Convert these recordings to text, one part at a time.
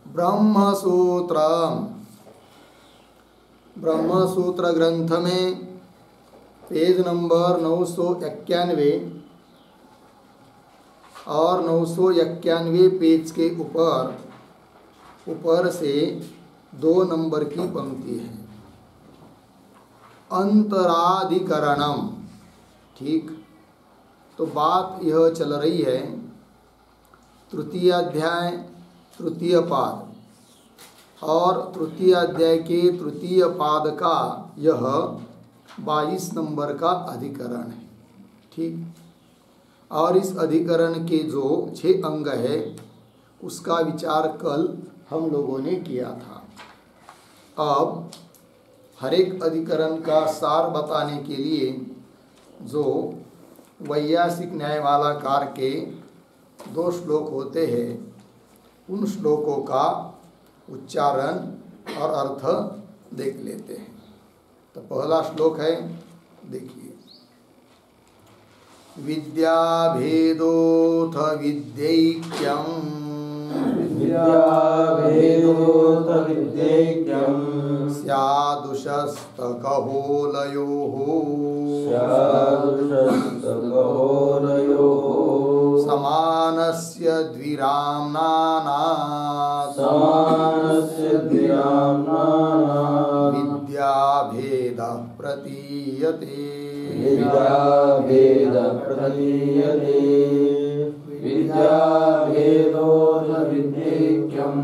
ब्रह्मसूत्र, ब्रह्मसूत्र ग्रंथ में page number 991 और 991 पेज के ऊपर से 2 नंबर की पंक्ति है। अंतराधिकरणम, ठीक। तो बात यह चल रही है तृतीय अध्याय तृतीय पाद, और तृतीय अध्याय के तृतीय पाद का यह 22 नंबर का अधिकरण है, ठीक। और इस अधिकरण के जो 6 अंग है उसका विचार कल हम लोगों ने किया था। अब हर एक अधिकरण का सार बताने के लिए जो वैयासिक न्यायमालाकार के 2 श्लोक होते हैं, उन श्लोकों का उच्चारण और अर्थ देख लेते हैं। तो पहला श्लोक है, देखिए। विद्या भेदोथ विद्यैक्यम, विद्याभेदोथ विद्यैक्यम स्यादुषस्तकहोलयोः, स्यादुषस्तकहोलयोः समानस्य द्विराम्नानात्, समानस्य द्विराम्नानात् विद्याभेदः प्रतीयते, विद्याभेदः प्रतीयते। विद्याभेदोथ विद्यैक्यं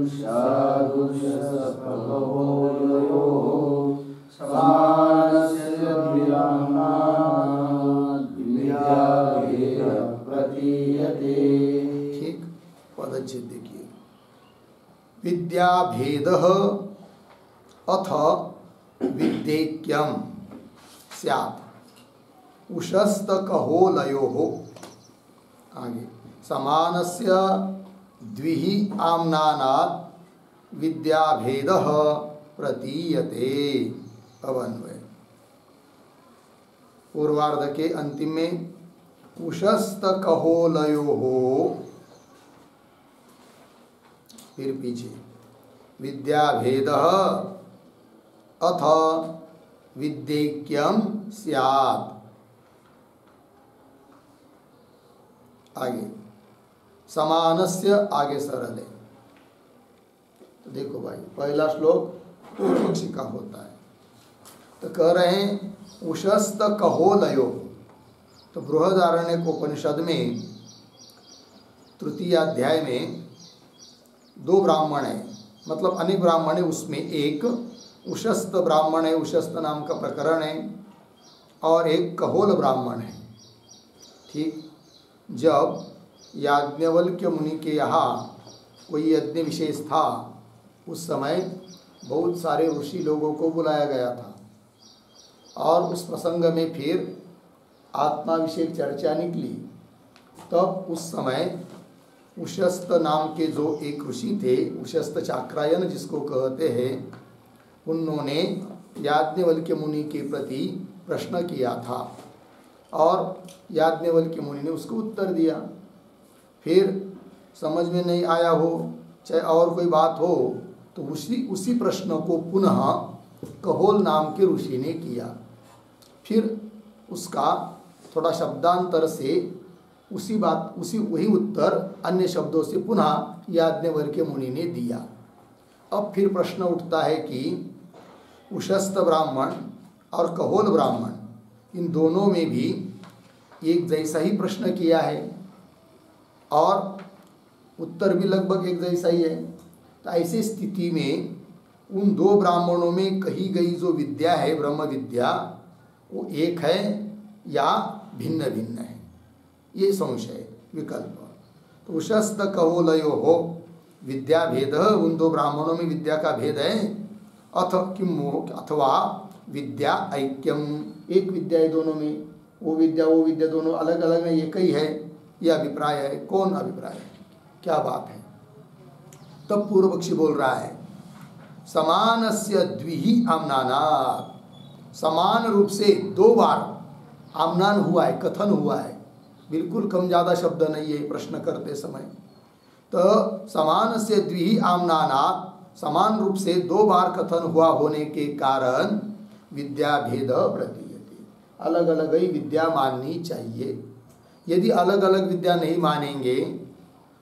स्यादुषस्तकहोलयोः समानस्य द्विराम्नानात् विद्याभेदः प्रतीयते। ठीक। पदच्छेद देखिए। विद्याभेदः अथ विद्यैक्यम स्यात् उषस्तकहोलयोः, आगे समानस्य द्विः आम्नानात् विद्याभेदः प्रतीयते। अब अन्वय पूर्वार्ध के अंतिम में उषस्तकहोलयोः, फिर पीछे विद्याभेदः अथ विद्यैक्यम स्यात्, आगे समानस्य, आगे सरल है। तो देखो भाई, पहला श्लोक पूर्व पक्षी का होता है, तो कह रहे हैं उषस्तकहोलयो। तो बृहदारण्यक उपनिषद में तृतीय अध्याय में 2 ब्राह्मण है, मतलब अनेक ब्राह्मण है, उसमें एक उषस्त ब्राह्मण है, उषस्त नाम का प्रकरण है, और एक कहोल ब्राह्मण है, ठीक। जब याज्ञवल्क्य मुनि के यहाँ कोई यज्ञ विशेष था, उस समय बहुत सारे ऋषि लोगों को बुलाया गया था, और उस प्रसंग में फिर आत्माभिषेक चर्चा निकली। तब उस समय उषस्त नाम के जो एक ऋषि थे, उषस्त चाक्रायन जिसको कहते हैं, उन्होंने याज्ञवल्क्य मुनि के प्रति प्रश्न किया था, और याज्ञवल्क्य मुनि ने उसको उत्तर दिया। फिर समझ में नहीं आया हो, चाहे और कोई बात हो, तो उसी प्रश्न को पुनः कहोल नाम के ऋषि ने किया। फिर उसका थोड़ा शब्दांतर से वही उत्तर अन्य शब्दों से पुनः याज्ञवल्क्य मुनि ने दिया। अब फिर प्रश्न उठता है कि उषस्त ब्राह्मण और कहोल ब्राह्मण, इन दोनों में भी एक जैसा ही प्रश्न किया है और उत्तर भी लगभग एक जैसा ही है। तो ऐसी स्थिति में उन 2 ब्राह्मणों में कही गई जो विद्या है, ब्रह्म विद्या, वो एक है या भिन्न भिन्न है, ये संशय विकल्प। तो उषस्त कहोलयोः विद्या भेद, उन 2 ब्राह्मणों में विद्या का भेद है। अथ किम, अथवा विद्या ऐक्यम, एक विद्या है दोनों में, वो विद्या दोनों अलग अलग है, एक ही है, यह अभिप्राय है। कौन अभिप्राय है, क्या बात है? तब पूर्व पक्षी बोल रहा है समानस्य द्विहि आम्नानात्, समान रूप से 2 बार आम्नान हुआ है, कथन हुआ है, बिल्कुल कम ज़्यादा शब्द नहीं है प्रश्न करते समय। तो समान से द्वि आमनानात्, समान रूप से दो बार कथन हुआ होने के कारण विद्या भेद प्रतीयते, अलग अलग ही विद्या माननी चाहिए। यदि अलग अलग विद्या नहीं मानेंगे,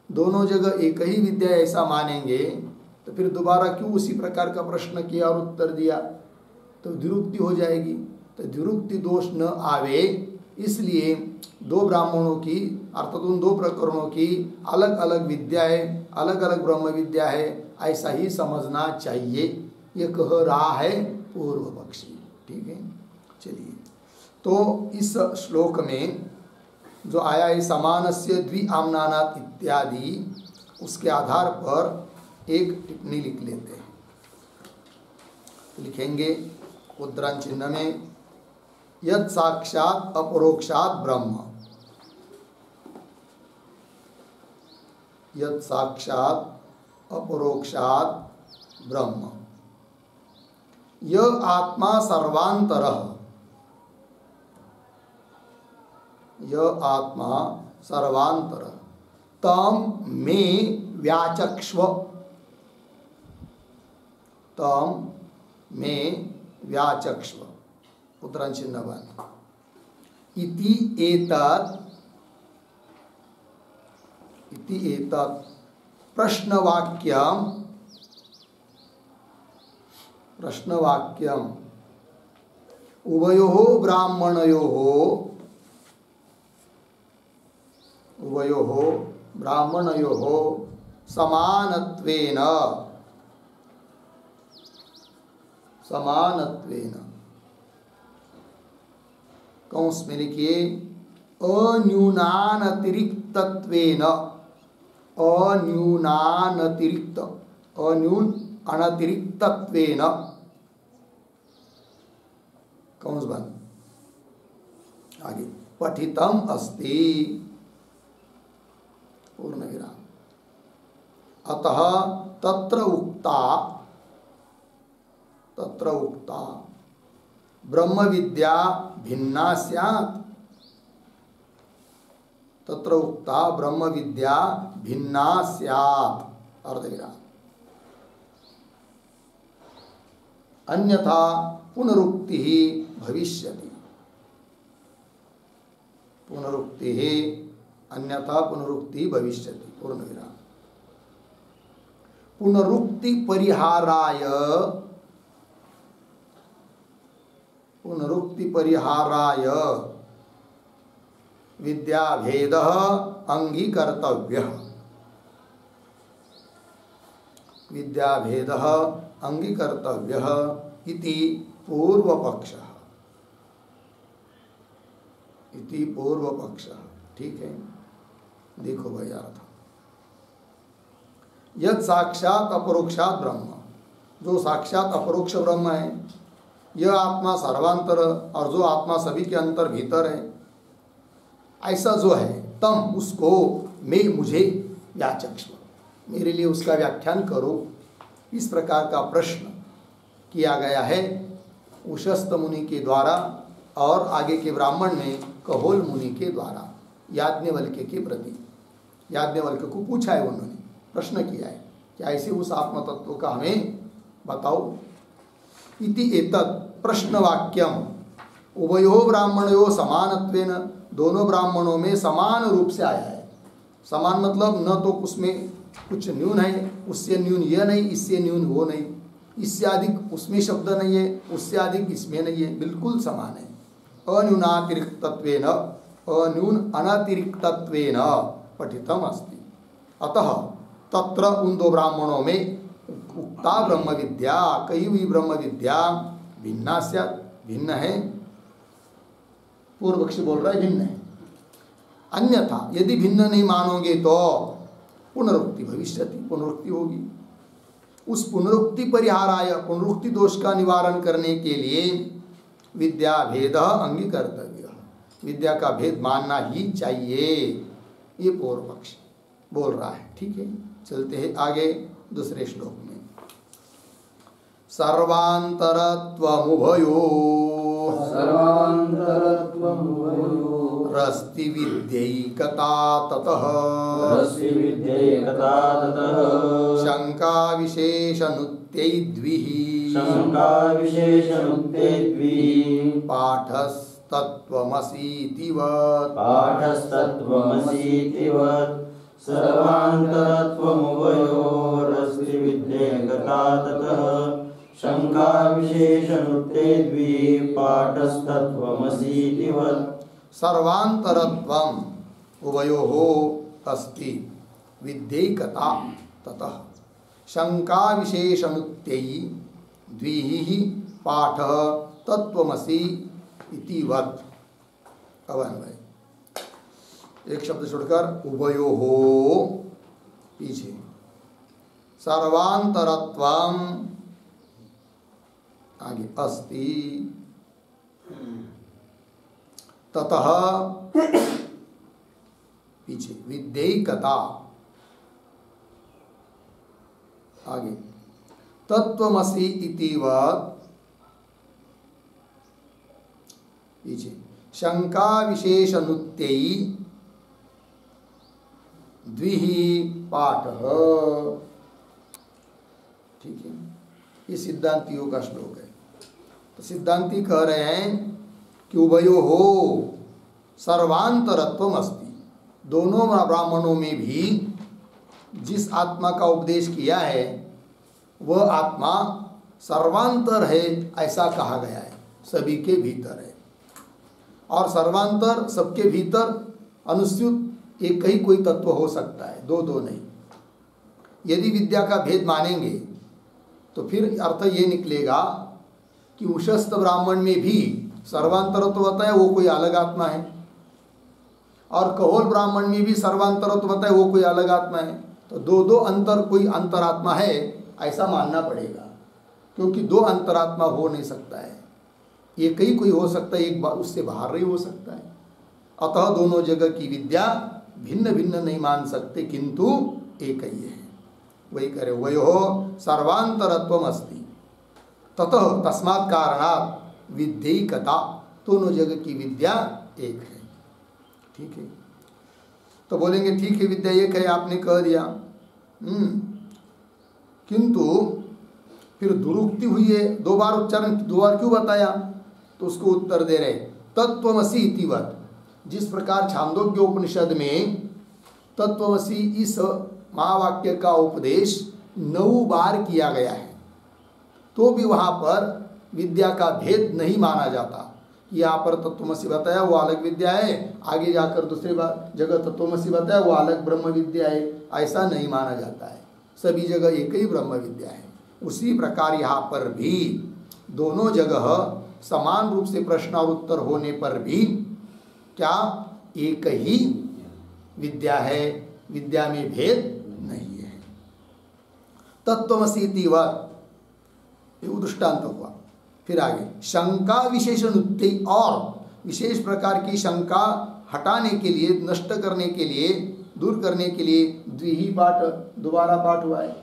दोनों जगह एक ही विद्या ऐसा मानेंगे, तो फिर दोबारा क्यों उसी प्रकार का प्रश्न किया और उत्तर दिया, तो द्विरुक्ति हो जाएगी। तो द्विरुक्ति दोष न आवे, इसलिए दो ब्राह्मणों की अर्थात उन दो प्रकरणों की अलग अलग विद्या है, अलग अलग ब्रह्म विद्या है, ऐसा ही समझना चाहिए, ये कह रहा है पूर्व पक्षी। ठीक है, चलिए। तो इस श्लोक में जो आया है समानस्य द्वि आमनानात् इत्यादि, उसके आधार पर एक टिप्पणी लिख लेते हैं। लिखेंगे उद्धरण चिन्ह में, यत् साक्षात् अपरोक्षात् ब्रह्म, यत् साक्षात् अपरोक्षात् ब्रह्म, यह आत्मा सर्वांतरः, यह आत्मा सर्वांतर तम में व्याचक्ष्व, तम में व्याचक्ष्व, उद्धरण चिन्ह बन, इति एतत्, इति एतत् प्रश्नवाक्यम, प्रश्नवाक्यम उभयोः ब्राह्मणयोः, उभयोः ब्राह्मणयोः समानत्वेन, समानत्वेन, कंस में लिखिए अन्यूनानतिरिक्तत्वेन, अन्यूनानतिरिक्त, अन्यून अनतिरिक्तत्वेन, कंस बंद, आगे पठितम अस्ति, पूर्ण विराम, अतः तत्र उक्ता, तत्र उक्ता ब्रह्म विद्या भिन्ना स्यात्, तत्र उक्ता ब्रह्म विद्या भिन्ना स्यात्, अर्धविराम, अन्यथा पुनरुक्ति भविष्यति, पुनरुक्ति अन्यथा पुनरुक्ति भविष्यति, पूर्ण विराम, पुनरुक्ति परिहाराय, पुनरुक्ति परिहाराय विद्याभेदः अंगीकर्तव्यः, विद्याभेदः अंगीकर्तव्यः इति पूर्वपक्षः, इति पूर्वपक्षः। ठीक है, देखो भाई अर्थ, यद साक्षात अपरोक्षात ब्रह्म, जो साक्षात अपरोक्ष ब्रह्म है, यह आत्मा सर्वांतर, और जो आत्मा सभी के अंतर भीतर है, ऐसा जो है तम, उसको मैं, मुझे व्याचक्ष्व, मेरे लिए उसका व्याख्यान करो, इस प्रकार का प्रश्न किया गया है उशस्त मुनि के द्वारा, और आगे के ब्राह्मण में कहोल मुनि के द्वारा याज्ञवल्क्य के प्रति, याज्ञवल्क्य को पूछा है, उन्होंने प्रश्न किया है कि ऐसे उस आत्म तत्व का हमें बताओ। इति एतत् प्रश्नवाक्यम उभयोः ब्राह्मणयोः समानत्वेन, दोनों ब्राह्मणों में समान रूप से आया है। समान मतलब न तो उसमें कुछ न्यून है, उससे न्यून यह नहीं, इससे न्यून वो नहीं, इससे अधिक उसमें शब्द नहीं है, उससे अधिक इसमें नहीं है, बिल्कुल समान है। अन्यूनातिरिक्तत्वेन, अन्यून अनतिरिक्तत्वेन पठितम अस्ति, अतः तत्र उन दो ब्राह्मणों में उक्ता ब्रह्म विद्या, कही हुई ब्रह्म विद्या भिन्ना स्यात्, भिन्न है, पूर्व पक्षी बोल रहा है भिन्न है, अन्यथा यदि भिन्न नहीं मानोगे तो पुनरुक्ति भविष्यति, पुनरुक्ति होगी। उस पुनरुक्ति परिहाराय, पुनरुक्ति दोष का निवारण करने के लिए विद्या भेद अंगीकर्तव्य, विद्या का भेद मानना ही चाहिए, ये पूर्व पक्ष बोल रहा है। ठीक है, चलते हैं आगे दूसरे श्लोक में। सर्वांतरत्वमुभयोः, सर्वांतरत्वमुभयोः रस्ति विद्यैकता ततः रस्ति विद्यैकता ततः शंका विशेषनुत्यैद्विः शंका विशेषनुक्तेद्विः पाठस्तत्त्वमसीतिवत् पाठस्तत्त्वमसीतिवत् सर्वान्तरत्वमुभयोरस्ति विद्यैकता ततः शंका विशेषनुक्तेद्विः पाठस्तत्त्वमसीतिवत् सर्वांतरत्वम उभयोः अस्ति विद्यैकता ततः शंका विशेषनुत्ययी द्विः पाठः तत्त्वमसि इति वत्। अब अन्वय एक शब्द छोड़कर उभयोः पीछे सर्वांतरत्वम आगे अस्ति ततः पीछे विद्यैकता आगे तत्त्वमसि इति वत् पीछे शंका विशेषनुत्ययी द्विः पाठः। ठीक है, ये सिद्धांतियों का श्लोक है। तो सिद्धांती कह रहे हैं कि उभयोः सर्वांतरत्वम अस्ति, दोनों ब्राह्मणों में भी जिस आत्मा का उपदेश किया है वह आत्मा सर्वांतर है ऐसा कहा गया है, सभी के भीतर है। और सर्वांतर सबके भीतर अनुस्यूत एक ही कोई तत्व हो सकता है, दो दो नहीं। यदि विद्या का भेद मानेंगे तो फिर अर्थ ये निकलेगा कि उशस्त ब्राह्मण में भी सर्वांतरत्व होता है, वो कोई अलग आत्मा है, और कहोल ब्राह्मण में भी सर्वांतरत्व होता है, वो कोई अलग आत्मा है। तो दो दो अंतर कोई अंतरात्मा है ऐसा मानना पड़ेगा, क्योंकि दो अंतरात्मा हो नहीं सकता है, एक ही कोई हो सकता है, एक उससे बाहर नहीं हो सकता है। अतः दोनों जगह की विद्या भिन्न भिन्न नहीं मान सकते, किंतु एक ही है। वही करे वयोः सर्वांतरत्वम अस्ति ततः तस्मात् कारणात् विद्यैकता, दोनों जगह की विद्या एक है। ठीक है, तो बोलेंगे ठीक है विद्या एक है, आपने कह दिया, किंतु फिर दुरुक्ति हुई है, दो बार उच्चारण, दो बार क्यों बताया? तो उसको उत्तर दे रहे तत्त्वमसि इति वत्। जिस प्रकार छांदोग्य उपनिषद में तत्त्वमसि इस महावाक्य का उपदेश 9 बार किया गया है, तो भी वहाँ पर विद्या का भेद नहीं माना जाता। यहाँ पर तत्त्वमसि बताया वो अलग विद्या है, आगे जाकर दूसरे जगह तत्त्वमसि बताया वो अलग ब्रह्म विद्या है, ऐसा नहीं माना जाता है। सभी जगह एक ही ब्रह्म विद्या है। उसी प्रकार यहाँ पर भी दोनों जगह समान रूप से प्रश्न और उत्तर होने पर भी क्या एक ही विद्या है, विद्या में भेद नहीं है। तत्त्वमसि इति वत्, ये दृष्टांत हुआ। फिर आगे शंका विशेषनुक्ति, और विशेष प्रकार की शंका हटाने के लिए, नष्ट करने के लिए, दूर करने के लिए द्विही पाठ, दोबारा पाठ हुआ है।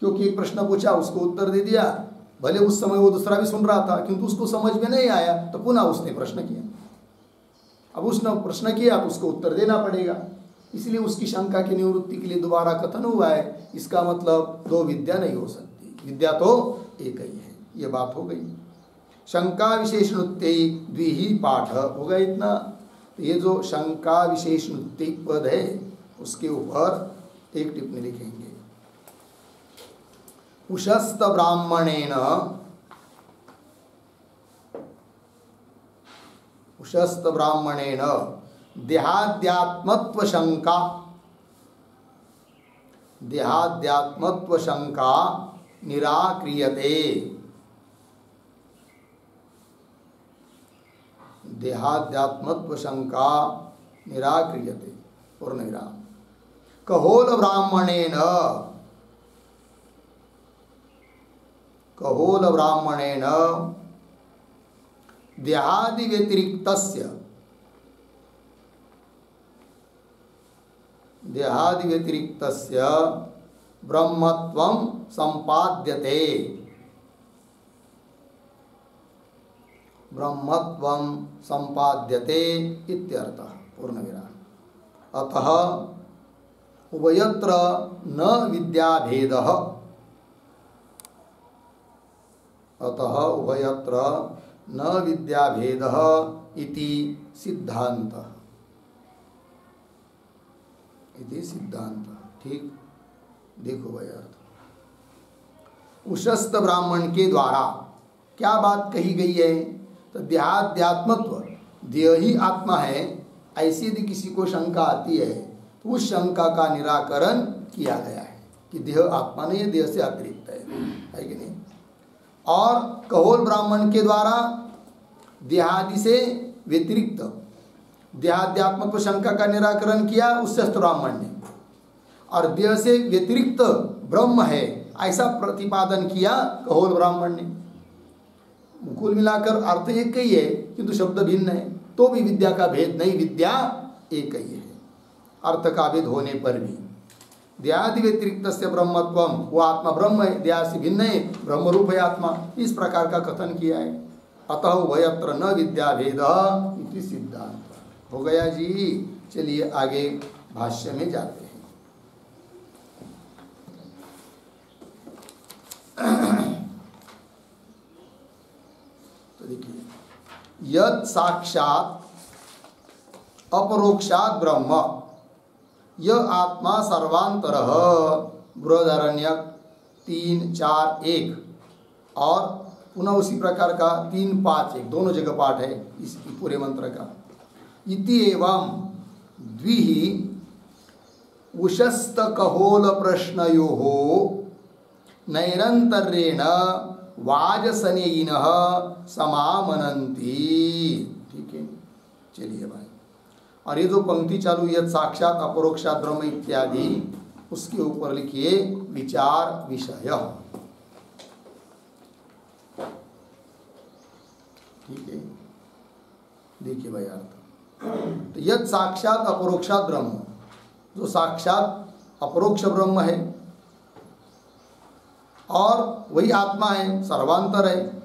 क्योंकि एक प्रश्न पूछा, उसको उत्तर दे दिया, भले उस समय वो दूसरा भी सुन रहा था किंतु उसको समझ में नहीं आया, तो पुनः उसने प्रश्न किया। अब उसने प्रश्न किया तो उसको उत्तर देना पड़ेगा, इसलिए उसकी शंका की निवृत्ति के लिए दोबारा कथन हुआ है। इसका मतलब दो विद्या नहीं हो सकती, विद्या तो एक ही है। ये बात हो गई। शंका विशेषणुत्यै द्विही पाठ हो गया इतना। तो ये जो शंका विशेषणुत्यै पद है उसके ऊपर एक टिप्पणी लिखेंगे। उशस्त ब्राह्मणेन, उशस्त ब्राह्मणेन देहाद्यात्मत्व शंका, देहाद्यात्मत्व शंका निराक्रियते। देहाद्यात्मत्व शंका निराक्रियते, पूर्णविराम। कहोल ब्राह्मणेन, कहोल ब्राह्मणेन देहादि व्यतिरिक्तस्य, देहादि व्यतिरिक्तस्य ब्रह्मत्वं संपाद्यते, ब्रह्मत्वं संपाद्यते इत्यर्थः। पूर्ण विराम। अतः उभयत्र न विद्याभेदः, अतः उभयत्र न विद्याभेदः इति सिद्धांतः, इति सिद्धांतः। ठीक, देखो भाई अर्थ। उशस्त ब्राह्मण के द्वारा क्या बात कही गई है? तो देहाध्यात्मत्व, देह ही आत्मा है, ऐसी यदि किसी को शंका आती है तो उस शंका का निराकरण किया गया है कि देह आत्मा नहीं है, देह से अतिरिक्त है कि नहीं। और कहोल ब्राह्मण के द्वारा देहादि से व्यतिरिक्त देहाध्यात्मत्व शंका का निराकरण किया उशस्त ब्राह्मण ने, और देह से व्यतिरिक्त ब्रह्म है ऐसा प्रतिपादन किया कहोल ब्राह्मण ने। कुल मिलाकर अर्थ एक ही है किंतु शब्द भिन्न है, तो भी विद्या का भेद नहीं, विद्या एक ही है अर्थ का भेद होने पर भी। देहादि व्यतिरिक्त से ब्रह्मत्वम, वो आत्मा ब्रह्म है, देहा से भिन्न है, ब्रह्म रूप है आत्मा, इस प्रकार का कथन किया है। अतः उभयत्र न विद्या भेद इति सिद्धांत। हो गया जी। चलिए आगे भाष्य में जाते हैं। तो देखिए, यद साक्षात अपरोक्षात ब्रह्म यह आत्मा सर्वांतरः, बृहदारण्यक 3:4:1, और पुनः उसी प्रकार का 3:5:1 दोनों जगह पाठ है इस पूरे मंत्र का। इति एवं द्विहि उशस्त कहोल प्रश्नयोः नैरंतर्येण वाजसनेयिनः समामनन्ति। ठीक है, चलिए भाई। और ये जो पंक्ति चालू यद साक्षात अपरोक्षात ब्रह्म इत्यादि, उसके ऊपर लिखिए विचार विषय। ठीक है, देखिए भाई अर्थ। तो यद साक्षात अपरोक्षात ब्रह्म, जो साक्षात अपरोक्ष ब्रह्म है और वही आत्मा है, सर्वांतर है।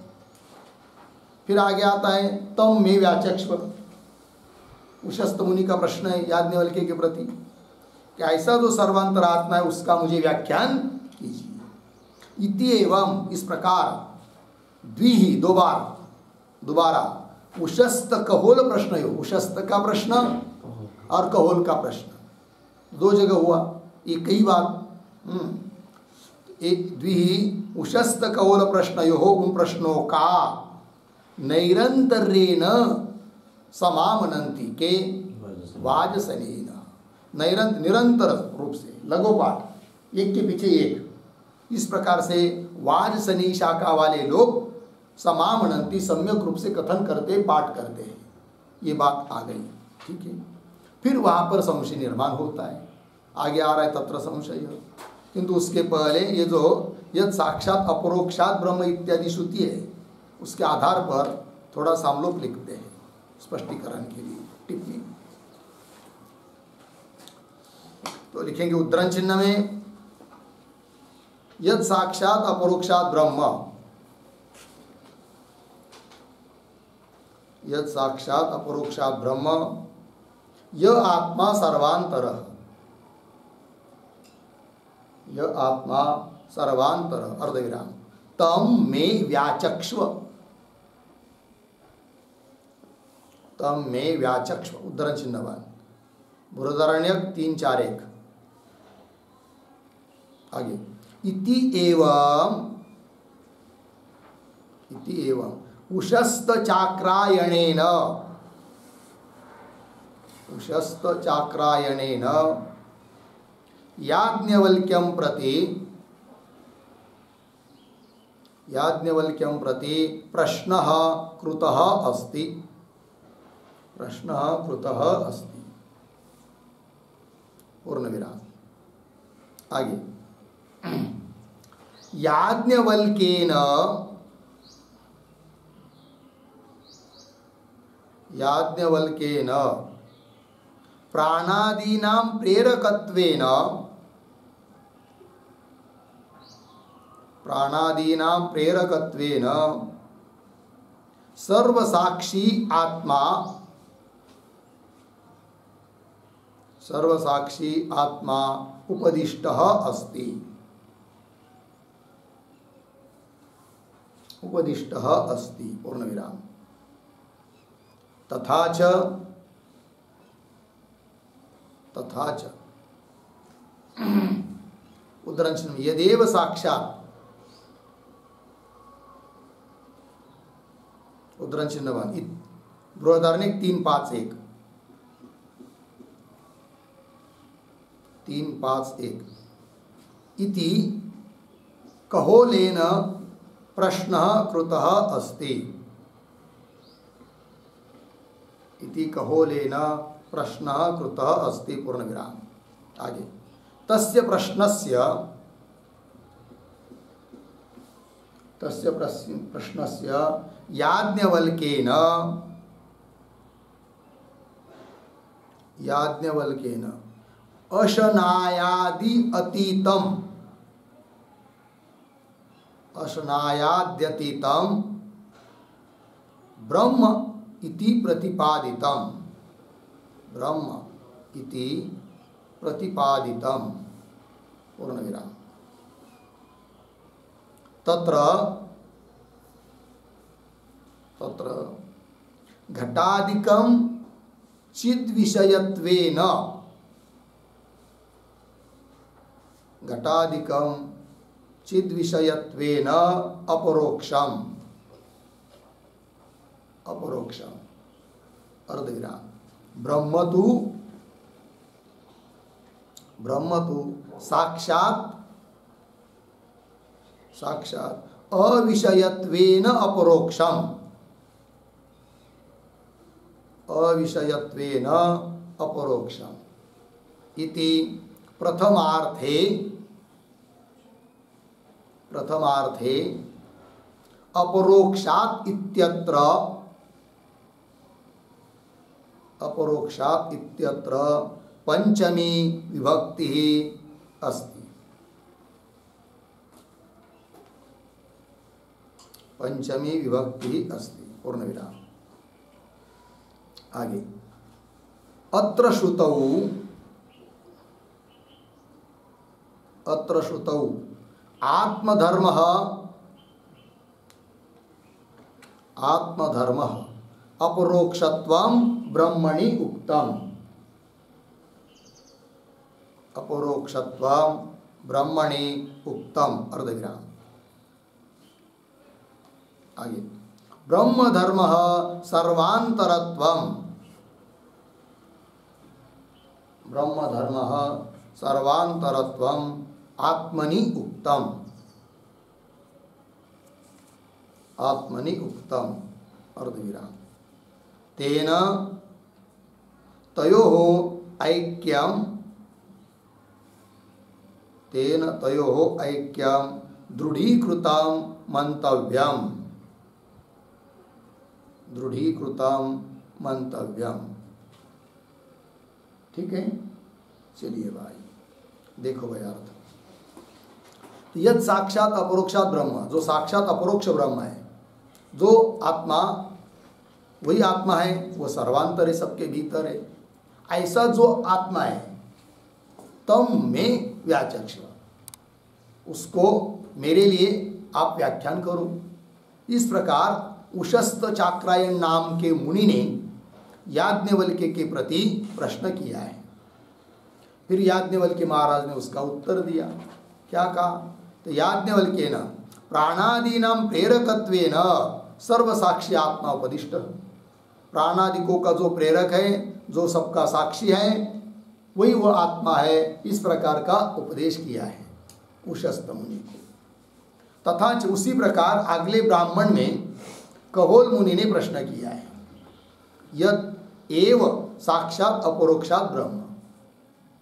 फिर आगे आता है तम में व्याचक्ष्व, उशस्त मुनि का प्रश्न है याज्ञवल्क्य के प्रति कि ऐसा जो सर्वांतर आत्मा है उसका मुझे व्याख्यान कीजिए। इति एवं, इस प्रकार, द्विहि, दोबारा उशस्त कहोल प्रश्न हो, उशस्त का प्रश्न और कहोल का प्रश्न दो जगह हुआ, एक ही बात। एक द्विहि उशस्त कहोल प्रश्नयो, उन प्रश्नों का नैरंतर्येण समामनन्ति के वाजसनेन, निरंतर रूप से लघुपाठ एक के पीछे एक, इस प्रकार से वाजसनी शाखा वाले लोग समामनन्ति सम्यक रूप से कथन करते, पाठ करते हैं। ये बात आ गई। ठीक है, फिर वहाँ पर संशय निर्माण होता है। आगे आ रहा है तत्र संशय, किंतु उसके पहले ये जो यद साक्षात अपरोक्षात ब्रह्म इत्यादि श्रुति है, उसके आधार पर थोड़ा सा हम लोग लिखते हैं स्पष्टीकरण के लिए टिप्पणी। तो लिखेंगे उद्धरण चिन्ह में यद साक्षात अपरोक्षात ब्रह्म, यद साक्षात अपरोक्षात ब्रह्म यह आत्मा सर्वांतरः, यह आत्मा सर्वांतरः, अर्धविराम, तम में व्याचक्ष्व, तम में व्याचक्ष्व, उद्धरण चिन्हवान, बृहदारण्यक 3:4:1। आगे इति एवं उशस्त चाक्रायणेन, उशस्त चाक्रायणेन याज्ञवल्क्यं प्रति प्रश्नः कृतः अस्ति, प्रश्नः कृतः अस्ति, पूर्ण विराम। आगे याज्ञवल्क्येन प्राणादीनां प्रेरकत्वेन सर्वसाक्षी आत्मा सर्वसाक्षी आत्मा उपदिष्टः अस्ति, उपदिष्टः अस्ति पूर्णविराम। तथा च उद्धरण चिन्ह यदेव साक्षात, उद्धरण चिन्ह बृहदारण्यक 3:5-1 3:5-1 इति कहोलेन प्रश्नः कृतः अस्ति, इति कहोलेन प्रश्नः कृतः अस्ति पूर्णविराम। आगे तस्य प्रश्नस्य याज्ञवल्क्येन अशनायादि अतीतम, अशनायाद्यतीतम ब्रह्म इति प्रतिपादितम, ब्रह्म इति प्रतिपादितम पूर्णविराम। तत्र घटादिकं चिद्विषयत्वेन, घटादिकं चिद्विषयत्वेन अपरोक्षम, अपरोक्षम अर्धविराम। ब्रह्म तु साक्षात अविषयत्वेन अपरोक्षम, अविषयत्वेन अपरोक्षम इति प्रथमार्थे अपरोक्षात् इत्यत्र पंचमी विभक्ति अस्ति, पंचमी विभक्ति अस्ति पूर्णविराम। आगे अत्र श्रुतौ आत्मधर्मः अपरोक्षत्वं ब्रह्मणि उक्तम्, अपरोक्षत्वं ब्रह्मणि उक्तम् अर्धविराम। आगे ब्रह्मधर्मः सर्वान्तरत्वं, ब्रह्मधर्मः सर्वान्तरत्वं आत्मनि उक्तम्, आत्मनि उक्तम् अर्धविराम। तेन तयोः ऐक्यं दृढीकृतं मंतव्यम। ठीक है, चलिए भाई देखो भाई अर्थ। यद साक्षात अपरोक्षात ब्रह्म, जो साक्षात अपरोक्ष ब्रह्म है, जो आत्मा वही आत्मा है, वो सर्वांतर है, सबके भीतर है। ऐसा जो आत्मा है तम में व्याचक्ष, उसको मेरे लिए आप व्याख्यान करो। इस प्रकार उशस्त चाक्रायण नाम के मुनि ने याज्ञवल्क्य के प्रति प्रश्न किया है। फिर याज्ञवल्क्य महाराज ने उसका उत्तर दिया। क्या कहा? तो याज्ञवल्क्येन प्राणादीनां प्रेरकत्वेन सर्वसाक्षी आत्मा उपदिष्ट। प्राणादिकों का जो प्रेरक है, जो सबका साक्षी है, वही वह आत्मा है, इस प्रकार का उपदेश किया है उशस्त मुनि को। तथा उसी प्रकार अगले ब्राह्मण में कहोल मुनि ने प्रश्न किया है, यद एव साक्षात अपरोक्षात ब्रह्म।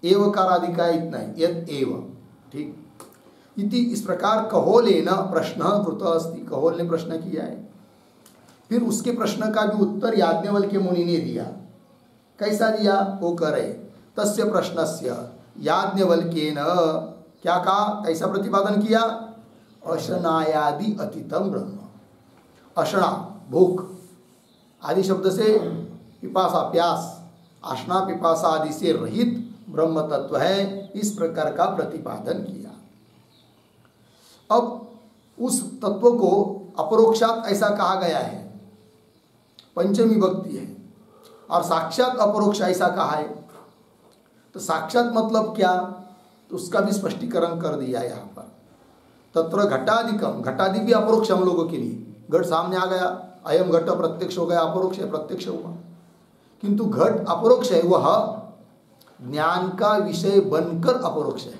एव का राधिका इतना है, यद एव, ठीक। इति इस प्रकार कहोलेन प्रश्न कृत अस्ति, कहोल ने प्रश्न किया है। फिर उसके प्रश्न का भी उत्तर याज्ञवल्क्य मुनि ने दिया। कैसा दिया वो करे? तस्य प्रश्नस्य याज्ञवल्क्येन क्या कहा, कैसा प्रतिपादन किया? अशनायादि अतीतम ब्रह्म। अशना भूख, आदि शब्द से पिपासा प्यास, आशना पिपासा आदि से रहित ब्रह्म तत्व है, इस प्रकार का प्रतिपादन किया। अब उस तत्व को अपरोक्षात ऐसा कहा गया है, पंचमी विभक्ति है, और साक्षात अपरोक्ष ऐसा कहा है। तो साक्षात मतलब क्या, तो उसका भी स्पष्टीकरण कर दिया यहाँ पर। तत्र घटादिकम, घटादि भी अपरोक्ष हम लोगों के लिए, घट सामने आ गया, अयम घट प्रत्यक्ष हो गया, अपरोक्ष है, प्रत्यक्ष हुआ। किंतु घट अपरोक्ष है, वह ज्ञान का विषय बनकर अपरोक्ष है।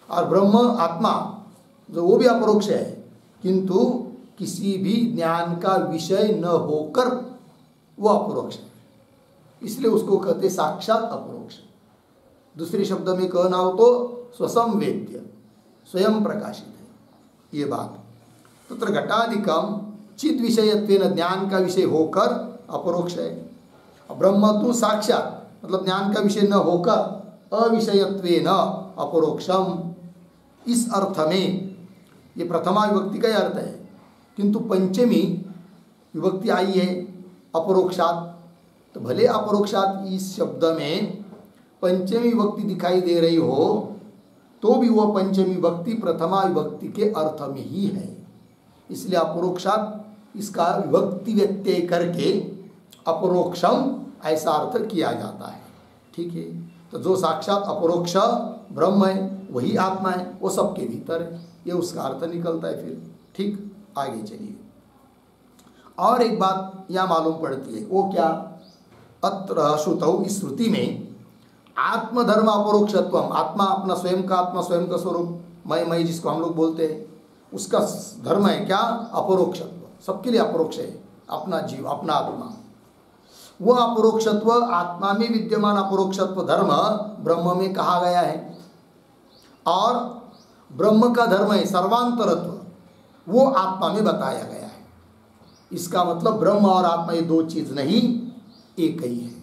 और ब्रह्म आत्मा जो वो भी अपरोक्ष है, किंतु किसी भी ज्ञान का विषय न होकर वो अपरोक्ष है, इसलिए उसको कहते साक्षात अपरोक्ष। दूसरे शब्द में कहना हो तो स्वसंवेद्य, स्वयं प्रकाशित है, ये बात। तत्र घटादिकम चिद विषयत्वेन, ज्ञान का विषय होकर अपरोक्ष है। ब्रह्म तो साक्षात मतलब ज्ञान का विषय न होकर अविषयत्वेन अपरोक्षम, इस अर्थ में ये प्रथमा विभक्ति का अर्थ है। किंतु पंचमी विभक्ति आई है अपरोक्षात, तो भले अपरोक्षात इस शब्द में पंचमी विभक्ति दिखाई दे रही हो, तो भी वह पंचमी विभक्ति प्रथमा विभक्ति के अर्थ में ही है, इसलिए अपरोक्षात इसका विभक्ति व्यत्यय करके अपरोक्षम ऐसा अर्थ किया जाता है। ठीक है, तो जो साक्षात अपरोक्ष ब्रह्म है वही आत्मा है, वो सबके भीतर है, ये उसका अर्थ निकलता है फिर। ठीक, आगे चलिए। और एक बात यहाँ मालूम पड़ती है, वो क्या, अत्र श्रुतौ, इस श्रुति में आत्मधर्म अपरोक्षत्व, आत्मा अपना स्वयं का, आत्मा स्वयं का स्वरूप, मैं जिसको हम लोग बोलते हैं, उसका धर्म है क्या, अपरोक्षत्व। सबके लिए अपरोक्ष है अपना जीव, अपना आत्मा। वह अपरोक्षत्व, आत्मा में विद्यमान अपरोक्षत्व धर्म ब्रह्म में कहा गया है, और ब्रह्म का धर्म है सर्वांतरत्व, वो आत्मा में बताया गया है। इसका मतलब ब्रह्म और आत्मा ये दो चीज नहीं, एक ही है।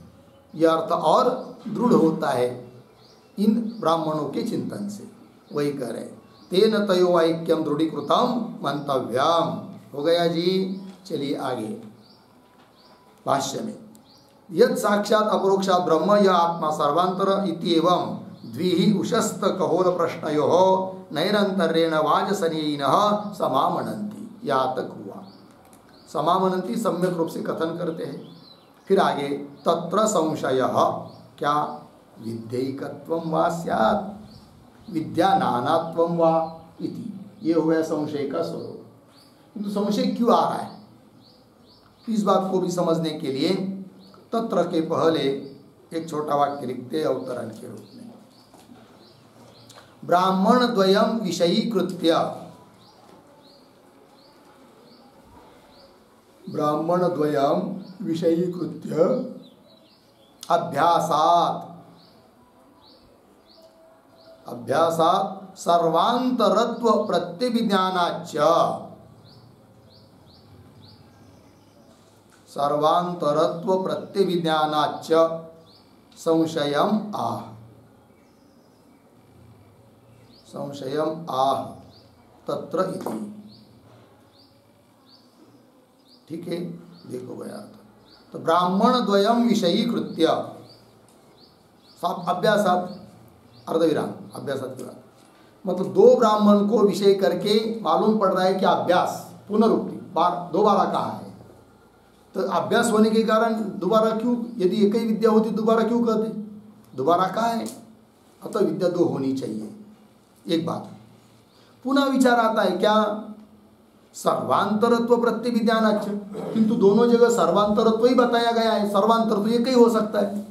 यह अर्थ और दृढ़ होता है इन ब्राह्मणों के चिंतन से। वही कह रहे, तेन तयो ऐक्यम दृढ़ीकृतम मंतव्यम। हो गया जी, चलिए आगे भाष्य में। यद साक्षात अपरोक्षात ब्रह्म यह आत्मा सर्वांतर इत्येवं द्विहि उशस्त कहोल प्रश्नयोः नैरंतरेण वाजसनीयिनः समामनन्ति, यहाँ तक हुआ। समामनन्ति सम्यक रूप से कथन करते हैं। फिर आगे, तत्र संशयः, क्या विद्यैकत्वं वा स्यात् विद्या नानात्वं वा इति, ये हुआ संशय का स्वरूप। किंतु संशय क्यों आ रहा है, इस बात को भी समझने के लिए तत्र के पहले एक छोटा वाक्य लिखते अवतरण के रूप में। ब्राह्मण द्वयम विषयीकृत्य, ब्राह्मण द्वयम विषयीकृत्य अभ्यासात्, अभ्यासात् सर्वांतरत्व प्रत्यभिज्ञानाच्च, सर्वांतरत्व प्रत्यभिज्ञानाच्च संशयम आह, संशयम आह तत्र इति। ठीक है, देखो गया तो ब्राह्मण द्वयम विषयीकृत्य, अभ्यासात अर्धविराम, अभ्यासात के बाद मतलब दो ब्राह्मण को विषय करके मालूम पड़ रहा है कि अभ्यास पुनरुक्ति दोबारा कहा है। तो अभ्यास होने के कारण दोबारा क्यों, यदि एक ही विद्या होती दोबारा क्यों कहते, दोबारा कहा है, अतः विद्या दो होनी चाहिए। एक बात पुनः विचार आता है क्या, सर्वांतरत्व प्रत्यभिज्ञानाच्च, किंतु दोनों जगह सर्वांतरत्व ही बताया गया है, सर्वांतर तो एक ही हो सकता है,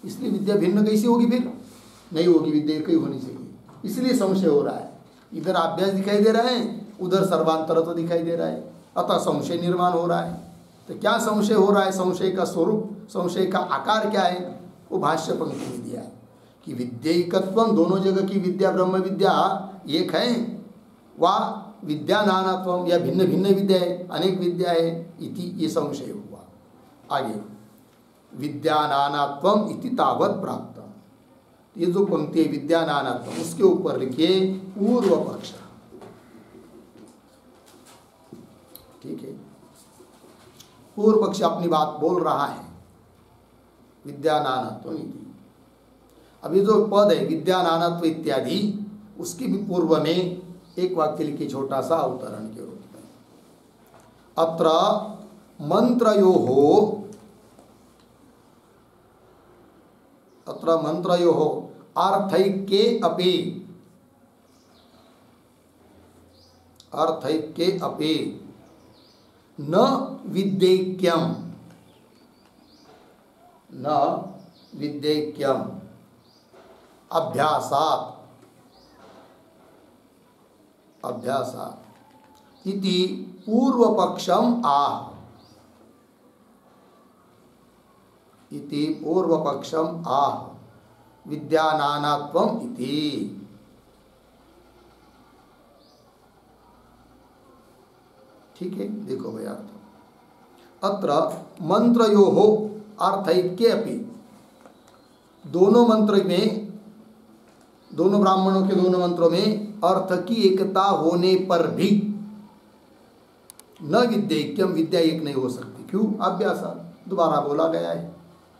इसलिए विद्या भिन्न कैसी होगी, फिर नहीं होगी, विद्या एक ही होनी चाहिए, इसलिए संशय हो रहा है। इधर अभ्यास दिखाई दे रहा है, उधर सर्वांतरत्व दिखाई दे रहा है, अतः संशय निर्माण हो रहा है। तो क्या संशय हो रहा है, संशय का स्वरूप, संशय का आकार क्या है, वो भाष्य पंक्ति में दिया है कि विद्यैकत्वम, दोनों जगह की विद्या ब्रह्म विद्या एक है, वा विद्या नानात्वम, या भिन्न भिन्न विद्या है, अनेक विद्या है इति, ये संशय हुआ। आगे विद्या नानात्वम इति तावत प्राप्त, ये जो पंक्ति है विद्या नानात्वम, उसके ऊपर लिखिए पूर्व पक्ष। ठीक है, पूर्व पक्ष अपनी बात बोल रहा है, विद्या नानात्वम इति। अभी जो पद है विद्या नानत्व इत्यादि, उसकी भी पूर्व में एक वाक्य लिखिए छोटा सा अवतरण के रूप में। अत्र मंत्रयोः अर्थैक्ये अपि न विद्यैक्यम अभ्यासात् इति पूर्वपक्षम आह विद्यानानात्वम इति। ठीक है, देखो भाई अर्थ। अत्र मंत्रयोः अर्थैक्ये अपि, दोनों मंत्र में, दोनों ब्राह्मणों के दोनों मंत्रों में अर्थ की एकता होने पर भी न विद्यैक्यम, विद्या एक नहीं हो सकती। क्यों? अभ्यासात्, दोबारा बोला गया है,